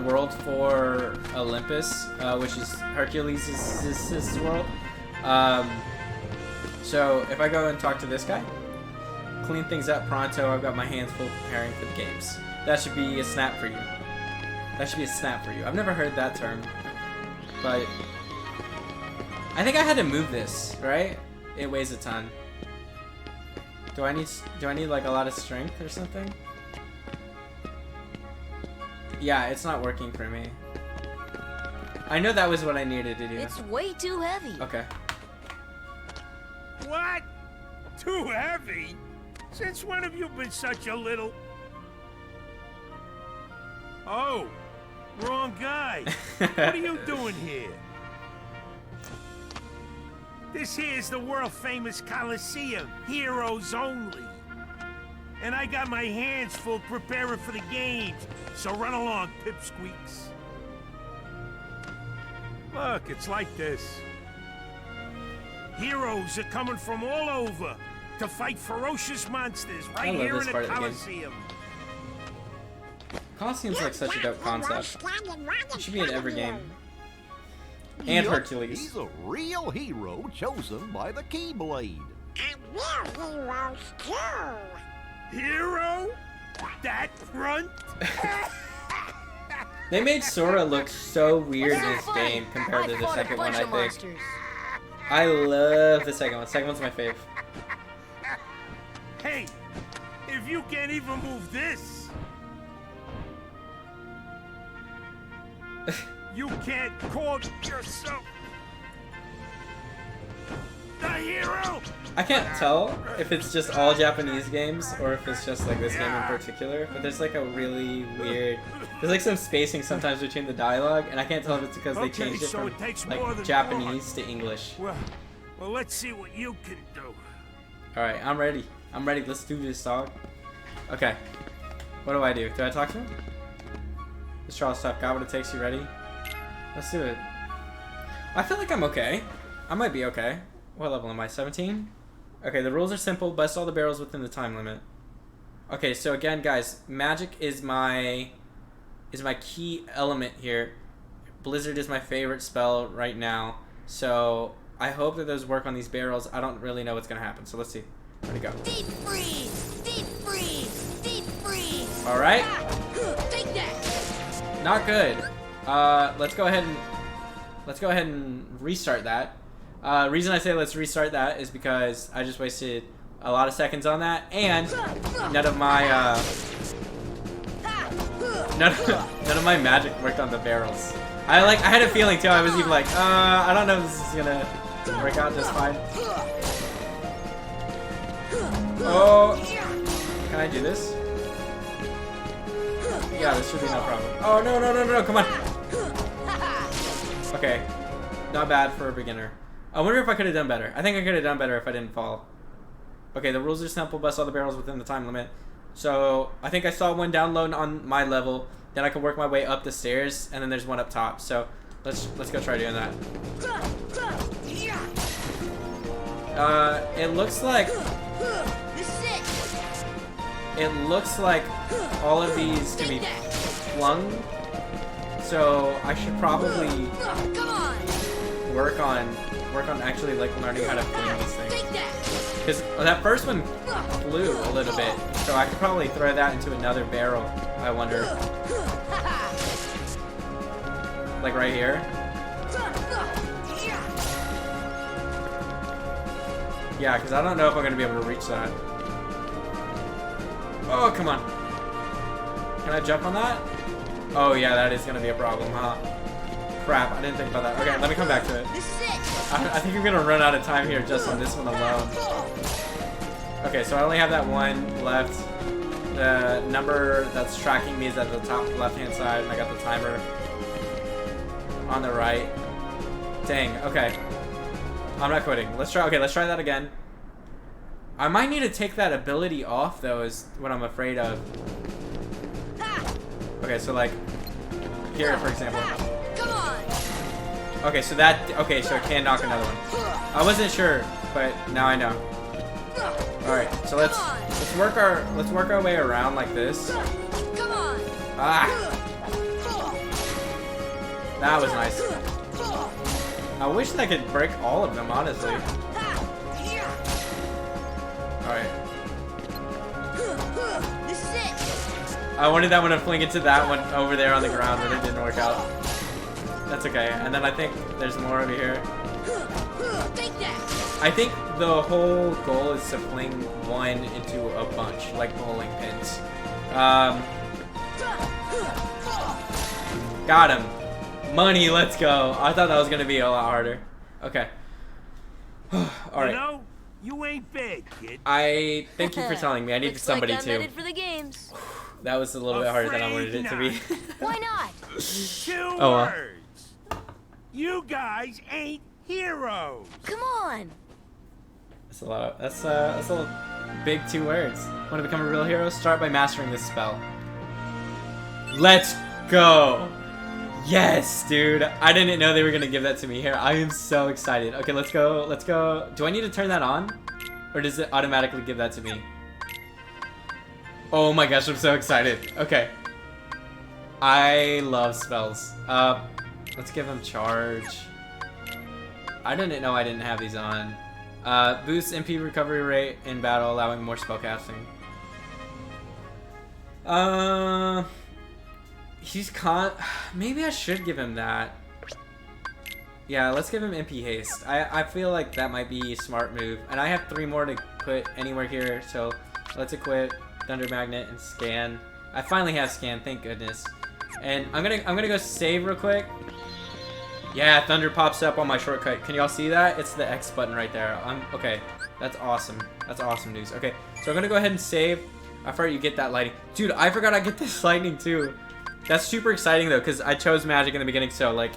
world for Olympus, which is Hercules' world. So if I go and talk to this guy, clean things up pronto. I've got my hands full preparing for the games. That should be a snap for you. That should be a snap for you. I've never heard that term, but I think I had to move this, right? It weighs a ton. Do I need like a lot of strength or something? Yeah, it's not working for me. I know that was what I needed to do. It's way too heavy. Okay. What? Too heavy? Since when have you been such a little... Oh, wrong guy. What are you doing here? This here's the world-famous Coliseum, heroes only. And I got my hands full preparing for the games, so run along, pipsqueaks. Look, it's like this. Heroes are coming from all over to fight ferocious monsters right here in the Coliseum. Coliseum's like such a dope concept. It should be in every game. And Hercules. He's a real hero chosen by the Keyblade. And we're heroes too. Hero? That front? They made Sora look so weird in this game compared to the second one, I think. I love the second one. The second one's my fave. Hey, if you can't even move this, you can't call yourself the hero. I can't tell if it's just all Japanese games or if it's just like this game in particular, but there's like a really weird... There's like some spacing sometimes between the dialogue, and I can't tell if it's because they changed it from like Japanese to English. Well, let's see what you can do. Alright, I'm ready. I'm ready. Let's do this, dog. Okay. What do I do? Do I talk to him? Let's try stuff. Got what it takes. You ready? Let's do it. I feel like I'm okay. I might be okay. What level am I? 17? Okay, the rules are simple. Bust all the barrels within the time limit. Okay, so again, guys, magic is my key element here. Blizzard is my favorite spell right now. So I hope that those work on these barrels. I don't really know what's gonna happen. So let's see. Where'd it go? Deep freeze! Deep freeze! Deep freeze! All right. Take that! Not good. Let's go ahead and restart that. Reason I say let's restart that is because I just wasted a lot of seconds on that, and none of my none of my magic worked on the barrels. I had a feeling too. I was even like, I don't know if this is gonna work out just fine. Oh, can I do this? Yeah, this should be no problem. Oh no, come on. Okay, not bad for a beginner. I wonder if I could have done better. I think I could have done better if I didn't fall. Okay, the rules are simple. Bust all the barrels within the time limit. So I think I saw one down low on my level. Then I can work my way up the stairs, and then there's one up top. So let's go try doing that. It looks like all of these can be flung. So I should probably work on actually like learning how to fling these things. Because that first one flew a little bit, so I could probably throw that into another barrel. I wonder. Like right here. Yeah, because I don't know if I'm gonna be able to reach that. Oh, come on. Can I jump on that? Oh yeah, that is gonna be a problem, huh? Crap, I didn't think about that. Okay, let me come back to it. I think I'm gonna run out of time here just on this one alone. Okay, so I only have that one left. The number that's tracking me is at the top left-hand side, and I got the timer on the right. Dang, okay. I'm not quitting. Let's try that again. I might need to take that ability off, though, is what I'm afraid of. Okay, so, like, here, for example. Come on. Okay, so that, okay, so it can knock another one. I wasn't sure, but now I know. Alright, so let's work our way around like this. Come on. Ah! That was nice. I wish I could break all of them, honestly. Alright. This is it. I wanted that one to fling it to that one over there on the ground, but it didn't work out. That's okay. And then I think there's more over here. Take that. I think the whole goal is to fling one into a bunch, like bowling pins. Got him. Money, let's go. I thought that was gonna be a lot harder. Okay. Alright. You know, you ain't bad, kid. I thank you for telling me. I needed Looks somebody like I'm too. headed for the games. That was a little bit harder than I wanted it to be. Why not? Two Oh, well. words. You guys ain't heroes. Come on. That's a lot of, that's a little big 2 words. Want to become a real hero? Start by mastering this spell. Let's go! Yes, dude. I didn't know they were gonna give that to me here. I am so excited. Okay, let's go. Let's go. Do I need to turn that on? Or does it automatically give that to me? Oh my gosh, I'm so excited. Okay. I love spells. Let's give him charge. I didn't know I didn't have these on. Boosts MP recovery rate in battle, allowing more spellcasting. He's maybe I should give him that. Yeah, let's give him MP haste. I feel like that might be a smart move. And I have 3 more to put anywhere here, so let's equip Thunder Magnet and Scan. I finally have Scan, thank goodness. And I'm gonna go save real quick. Yeah, Thunder pops up on my shortcut. Can y'all see that? It's the X button right there. Okay. That's awesome. That's awesome news. Okay, so I'm gonna go ahead and save. I forgot you get that lighting. Dude, I forgot I get this lightning too. That's super exciting though, because I chose magic in the beginning, so like,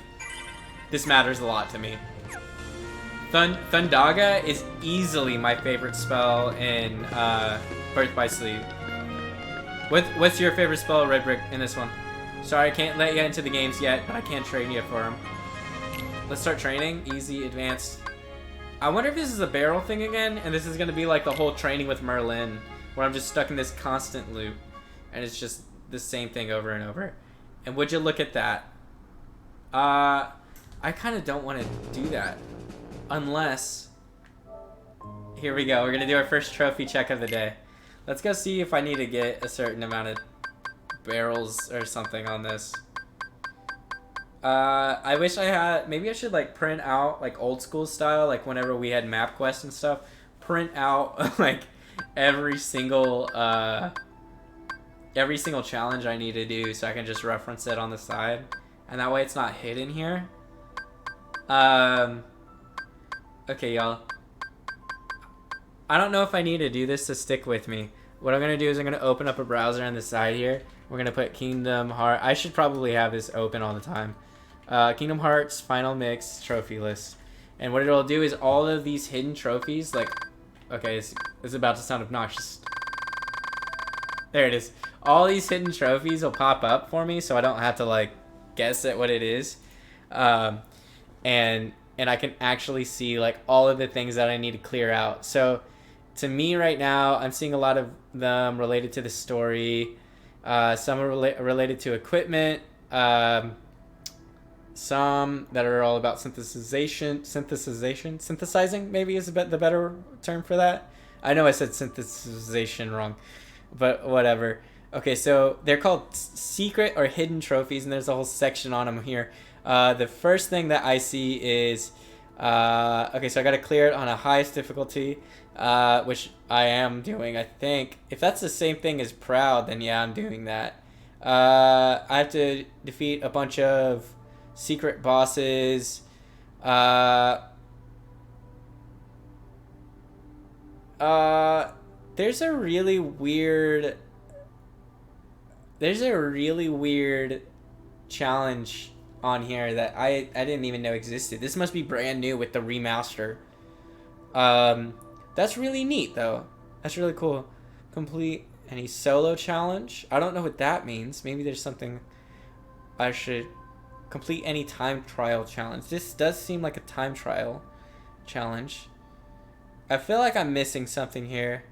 this matters a lot to me. Thundaga is easily my favorite spell in Birth by Sleep. What's your favorite spell, Red Brick, in this one? Sorry, I can't let you into the games yet, but I can train you for them. Let's start training. Easy, advanced. I wonder if this is a barrel thing again, and this is going to be like the whole training with Merlin, where I'm just stuck in this constant loop, and it's just the same thing over and over. And would you look at that? I kind of don't want to do that. Unless... Here we go. We're going to do our first trophy check of the day. Let's go see if I need to get a certain amount of barrels or something on this. I wish I had... Maybe I should, like, print out, like, old school style, like, whenever we had map quests and stuff. Print out, like, every single challenge I need to do so I can just reference it on the side. And that way it's not hidden here. Okay, y'all. I don't know if I need to do this to stick with me. What I'm going to do is I'm going to open up a browser on the side here. We're going to put Kingdom Hearts. I should probably have this open all the time. Kingdom Hearts Final Mix Trophy List. And what it'll do is all of these hidden trophies, like... Okay, this is about to sound obnoxious. There it is. All these hidden trophies will pop up for me, so I don't have to, like, guess at what it is. And I can actually see, like, all of the things that I need to clear out. So... To me right now, I'm seeing a lot of them related to the story. Some are related to equipment. Some that are all about synthesizing maybe is the better term for that. I know I said synthesization wrong, but whatever. Okay, so they're called secret or hidden trophies, and there's a whole section on them here. The first thing that I see is... okay, so I gotta clear it on a highest difficulty, which I am doing, I think. If that's the same thing as Proud, then yeah, I'm doing that. I have to defeat a bunch of secret bosses. There's a really weird challenge on here that I didn't even know existed. This must be brand new with the remaster. That's really neat, though. That's really cool. Complete any solo challenge. I don't know what that means. Maybe there's something I should complete any time trial challenge. This does seem like a time trial challenge. I feel like I'm missing something here.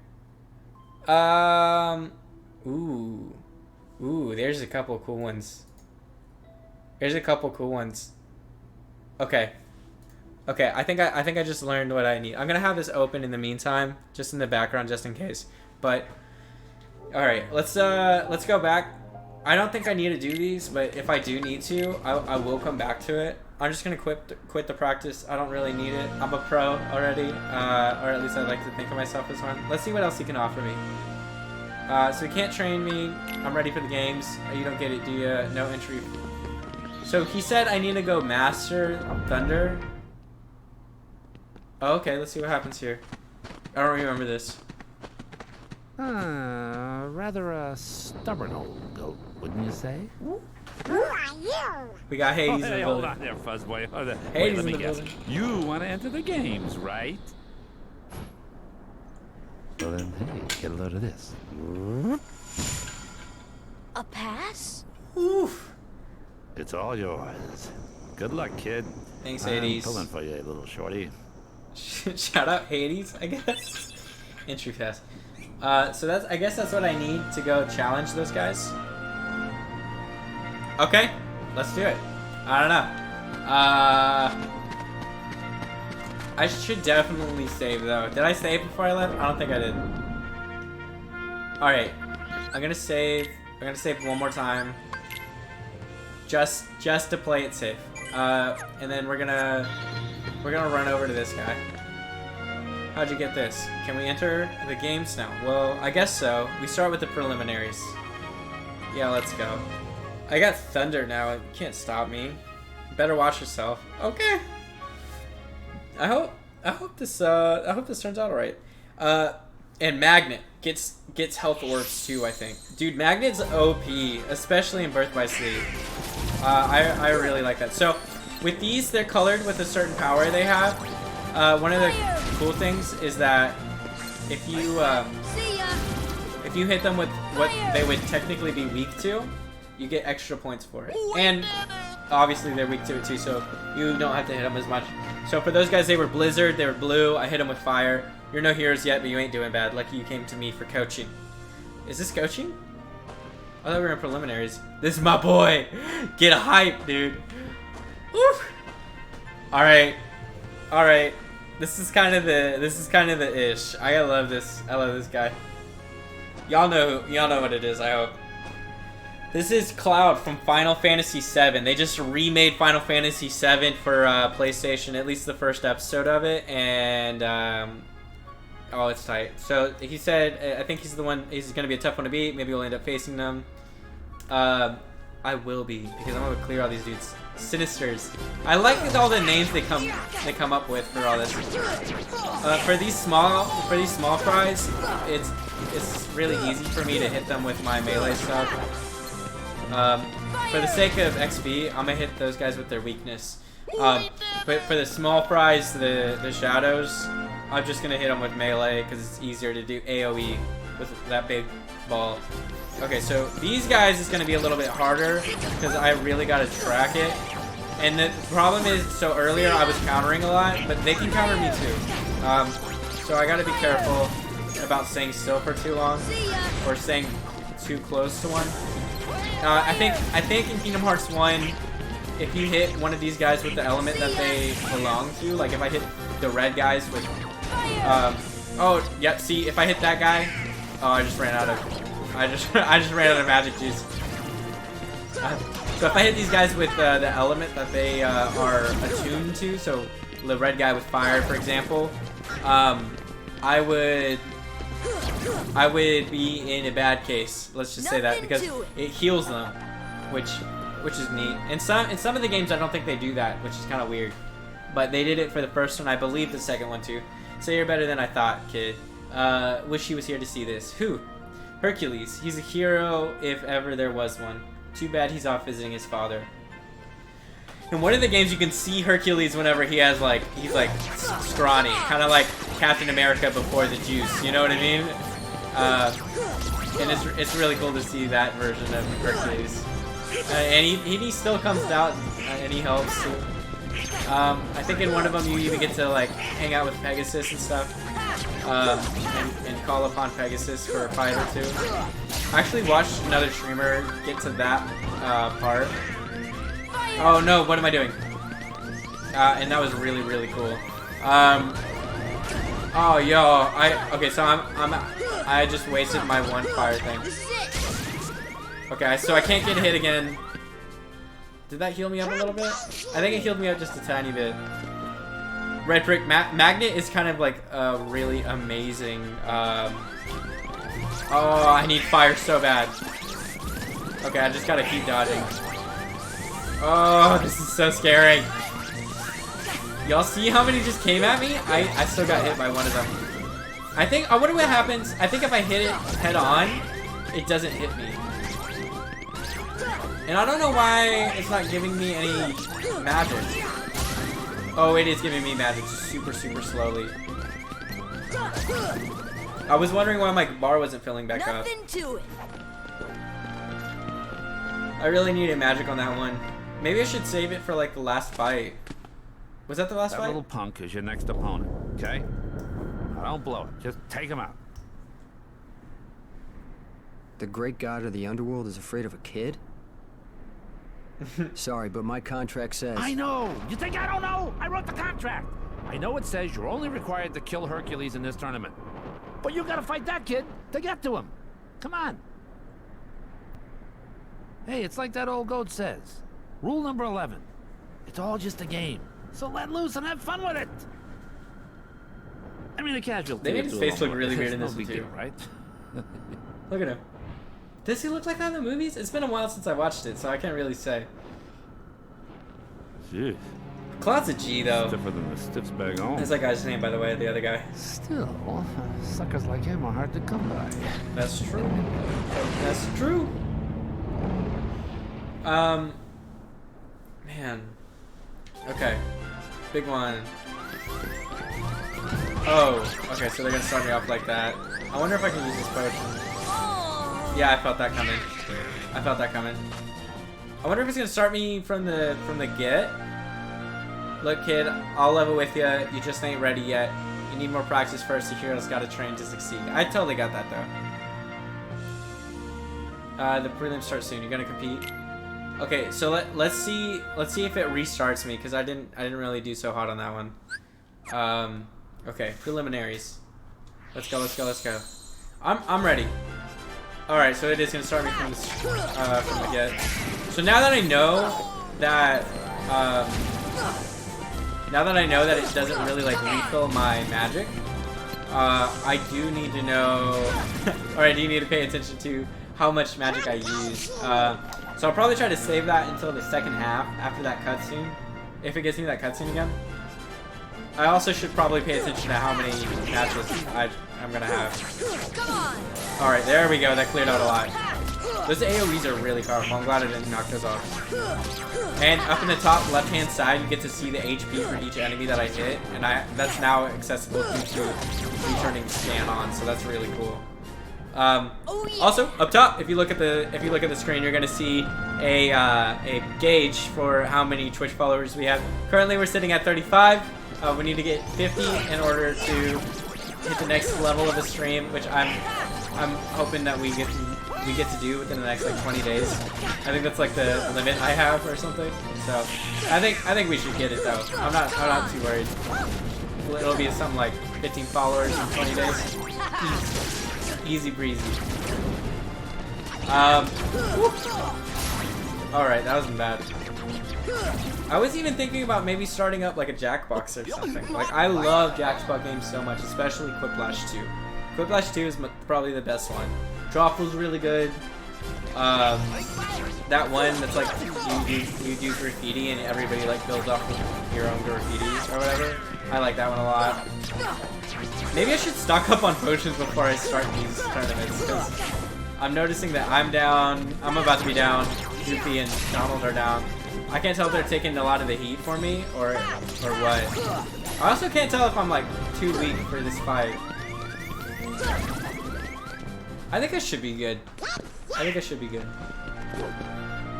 Ooh, there's a couple cool ones. Okay, I think I just learned what I need. I'm gonna have this open in the meantime, just in the background, just in case. But all right, let's go back. I don't think I need to do these, but if I do need to, I will come back to it. I'm just gonna quit the practice. I don't really need it. I'm a pro already, or at least I like to think of myself as one. Let's see what else he can offer me. So he can't train me. I'm ready for the games. You don't get it, do you? No entry. So he said I need to go master Thunder. Oh, okay, let's see what happens here. I don't remember this. Rather a stubborn old goat, wouldn't you say? Who are you? We got Hades in the Hey, hold building. on there, Fuzzboy. Hold on. Hades Wait, let in me the guess. building. You want to enter the games, right? Well then, hey, get a load of this. A pass? Oof. It's all yours. Good luck, kid. Thanks, I'm Hades. pulling for you, little shorty. Shout out Hades, I guess. Entry pass. So I guess that's what I need to go challenge those guys. Okay, let's do it. I don't know. I should definitely save though. Did I save before I left? I don't think I did. All right, I'm gonna save. I'm gonna save one more time. Just to play it safe. And then we're gonna run over to this guy. How'd you get this? Can we enter the games now? Well, I guess so. We start with the preliminaries. Yeah, let's go. I got Thunder now. You can't stop me. Better watch yourself. Okay. I hope this turns out alright. And Magnet gets health orbs too, I think. Dude, Magnet's OP, especially in Birth by Sleep. I really like that. So with these, they're colored with a certain power they have. One of the cool things is that if you See ya! if you hit them with what they would technically be weak to, you get extra points for it. And obviously they're weak to it too, so you don't have to hit them as much. So for those guys, they were Blizzard, they were Blue. I hit them with Fire. You're no heroes yet, but you ain't doing bad. Lucky you came to me for coaching. Is this coaching? I thought we were in preliminaries. This is my boy. Get a hype, dude. Woo. All right. This is kind of the ish. I love this. I love this guy. Y'all know what it is, I hope. This is Cloud from Final Fantasy VII. They just remade Final Fantasy VII for PlayStation, at least the first episode of it, and oh, it's tight. So he said, I think he's the one. He's gonna be a tough one to beat. Maybe we'll end up facing them. I will be, because I'm gonna clear all these dudes. Sinisters. I like all the names they come up with for all this. For these small fries, it's really easy for me to hit them with my melee stuff. For the sake of XP, I'm gonna hit those guys with their weakness. But for the small fries, the shadows, I'm just gonna hit them with melee because it's easier to do AOE with that big ball. Okay, so these guys is gonna be a little bit harder because I really gotta track it. And the problem is, so earlier I was countering a lot, but they can counter me too. So I gotta be careful about staying still for too long or staying too close to one. I think in Kingdom Hearts 1, if you hit one of these guys with the element that they belong to, like if I hit the red guys with, oh, yep, see, if I hit that guy, oh, I just ran out of magic juice. So if I hit these guys with the element that they are attuned to, so the red guy with fire, for example, I would be in a bad case. Let's just say that, because it heals them, which is neat. And some of the games I don't think they do that, which is kind of weird. But they did it for the first one, I believe the second one too. So you're better than I thought, kid. Wish he was here to see this. Who? Hercules. He's a hero if ever there was one. Too bad he's off visiting his father. In one of the games, you can see Hercules whenever he has he's like scrawny, kind of like Captain America before the juice. You know what I mean? And it's really cool to see that version of Hercules. And he still comes out and he helps too. I think in one of them you even get to like hang out with Pegasus and stuff, and call upon Pegasus for a fight or two. I actually watched another streamer get to that part. Oh no, what am I doing? And that was really, really cool. Oh yo, okay, so I just wasted my one fire thing. Okay, so I can't get hit again. Did that heal me up a little bit? I think it healed me up just a tiny bit. Red Brick Magnet is kind of like a really amazing. Oh, I need fire so bad. Okay, I just gotta keep dodging. Oh, this is so scary. Y'all see how many just came at me? I still got hit by one of them. I wonder what happens. I think if I hit it head on, it doesn't hit me. And I don't know why it's not giving me any magic. Oh, it is giving me magic super, super slowly. I was wondering why my bar wasn't filling back up. Nothing to it. I really needed magic on that one. Maybe I should save it for like the last fight. Was that the last That fight? little punk is your next opponent, okay? Now don't blow it. Just take him out. The great god of the underworld is afraid of a kid? Sorry, but my contract says... I know! You think I don't know? I wrote the contract! I know it says you're only required to kill Hercules in this tournament. But you gotta fight that kid to get to him. Come on. Hey, it's like that old goat says. Rule number 11. It's all just a game. So let loose and have fun with it. I mean, a casualty. They made his face look really weird in this no one big too. deal, right? Look at him. Does he look like that in the movies? It's been a while since I watched it, so I can't really say. Jeez. Cloud's a G though. Stiffer than the stiff's bag on. That's that guy's name, by the way, the other guy. Still, suckers like him are hard to come by. That's true. That's true. Man. Okay. Big one. Oh, okay, so they're gonna start me off like that. I wonder if I can use this potion. Yeah, I felt that coming. I felt that coming. I wonder if it's gonna start me from the get. Look, kid, I'll level with you. You just ain't ready yet. You need more practice first. The hero's gotta train to succeed. I totally got that though. The prelims start soon. You're gonna compete. Okay, so let's see if it restarts me because I didn't really do so hot on that one. Okay, preliminaries. Let's go. I'm ready. All right, so it is gonna start me from the get. So now that I know that it doesn't really like refill my magic, I do need to know, or I do need to pay attention to how much magic I use. So I'll probably try to save that until the second half after that cutscene, if it gets me that cutscene again. I also should probably pay attention to how many matches I'm gonna have. Alright, there we go. That cleared out a lot. Those AoEs are really powerful. I'm glad I didn't knock those off. And up in the top left-hand side, you get to see the HP for each enemy that I hit, and that's now accessible due to returning scan on. So that's really cool. Also, up top, if you look at the screen, you're gonna see a gauge for how many Twitch followers we have. Currently, we're sitting at 35. We need to get 50 in order to hit the next level of the stream, which I'm hoping that we get to do within the next like 20 days. I think that's like the limit I have or something. So I think we should get it though. I'm not too worried. It'll be something like 15 followers in 20 days. Easy breezy. Alright, that wasn't bad. I was even thinking about maybe starting up like a Jackbox or something. Like, I love Jackbox games so much, especially Quiplash 2. Quiplash 2 is probably the best one. Drawful's really good. That one that's like, you do graffiti and everybody like builds off of your own graffiti or whatever. I like that one a lot. Maybe I should stock up on potions before I start these tournaments, because I'm noticing that I'm down, I'm about to be down, Goofy and Donald are down. I can't tell if they're taking a lot of the heat for me or what. I also can't tell if I'm like too weak for this fight. I think I should be good. I think I should be good.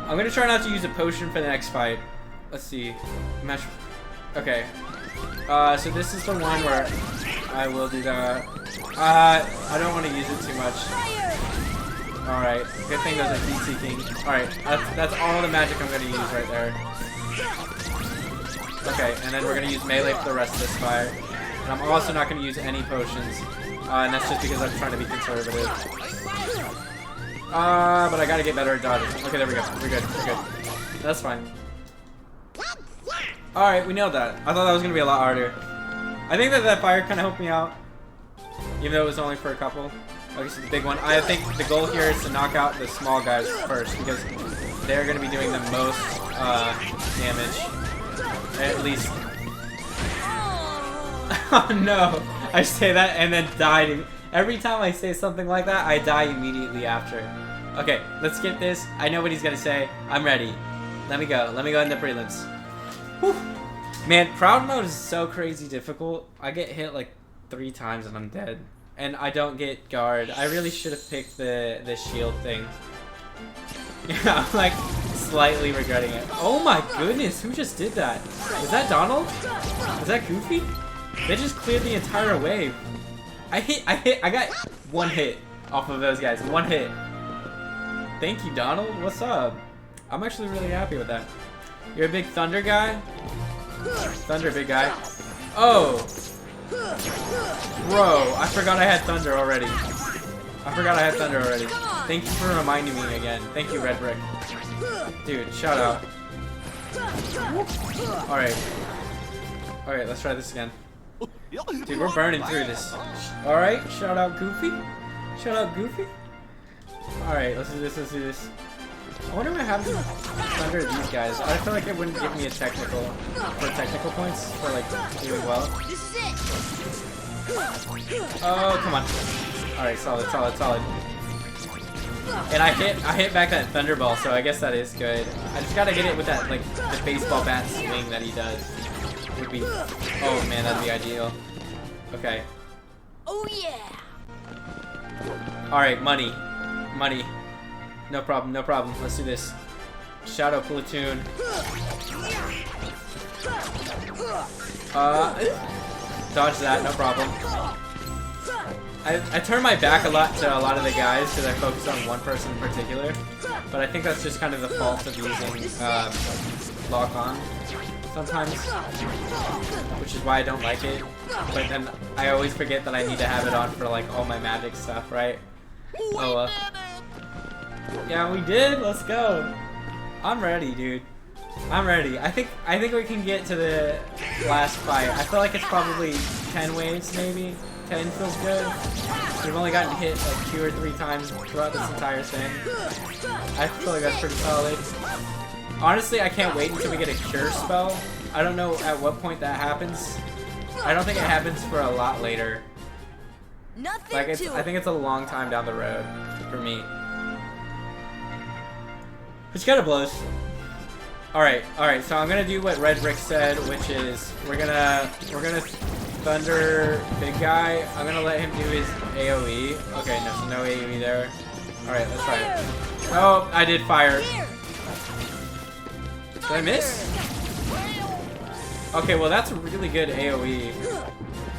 I'm gonna try not to use a potion for the next fight. Let's see. Match. Okay. So this is the one where I will do that. I don't want to use it too much. Alright, good thing those are heat seeking. Alright, that's all the magic I'm gonna use right there. Okay, and then we're gonna use melee for the rest of this fight. And I'm also not gonna use any potions. And that's just because I'm trying to be conservative. But I gotta get better at dodging. Okay, there we go. We're good. We're good. That's fine. Alright, we nailed that. I thought that was gonna be a lot harder. I think that fire kind of helped me out. Even though it was only for a couple. Okay, so the big one. I think the goal here is to knock out the small guys first because they're gonna be doing the most damage. At least. Oh no! I say that and then die. Every time I say something like that, I die immediately after. Okay, let's get this. I know what he's gonna say. I'm ready. Let me go. Let me go in the prelims. Whew. Man, proud mode is so crazy difficult. I get hit like 3 times and I'm dead. And I don't get guard. I really should have picked the shield thing. Yeah, I'm like slightly regretting it. Oh my goodness, who just did that? Was that Donald? Was that Goofy? They just cleared the entire wave. I got 1 hit off of those guys. 1 hit. Thank you, Donald. What's up? I'm actually really happy with that. You're a big thunder guy? Thunder, big guy. Oh! Bro, I forgot I had thunder already. Thank you for reminding me again. Thank you, Red Brick. Dude, shout out. Alright. Alright, let's try this again. Dude, we're burning through this. Alright, shout out Goofy. Alright, let's do this. I wonder what happens under these guys. I feel like it wouldn't give me a technical points for like doing well. Oh, come on. Alright, solid. And I hit back that Thunderball, so I guess that is good. I just gotta get it with that, like, the baseball bat swing that he does. Would be, oh man, that'd be ideal. Okay. Oh yeah. Alright, money. No problem. Let's do this. Shadow Platoon. Dodge that, no problem. I turn my back a lot to a lot of the guys because I focus on one person in particular. But I think that's just kind of the fault of using lock on sometimes. Which is why I don't like it. But then I always forget that I need to have it on for like all my magic stuff, right? Oh well. Yeah, we did. Let's go. I'm ready, dude. I'm ready. I think we can get to the last fight. I feel like it's probably 10 waves, maybe. 10 feels good. We've only gotten hit like 2 or 3 times throughout this entire thing. I feel like that's pretty solid. Honestly, I can't wait until we get a cure spell. I don't know at what point that happens. I don't think it happens for a lot later. Nothing Like to I think it's a long time down the road for me. Which kind of blows. Alright, so I'm gonna do what Red Brick said, which is we're gonna thunder big guy. I'm gonna let him do his AoE. Okay, no, so no AoE there. Alright, let's try it. Oh, I did fire. Did I miss? Okay, well that's a really good AoE.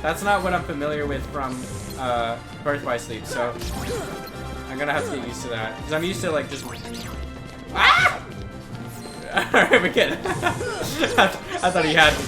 That's not what I'm familiar with from Birth by Sleep, so I'm gonna have to get used to that. Because I'm used to like just... Ah! Alright, we're good. I thought he had me.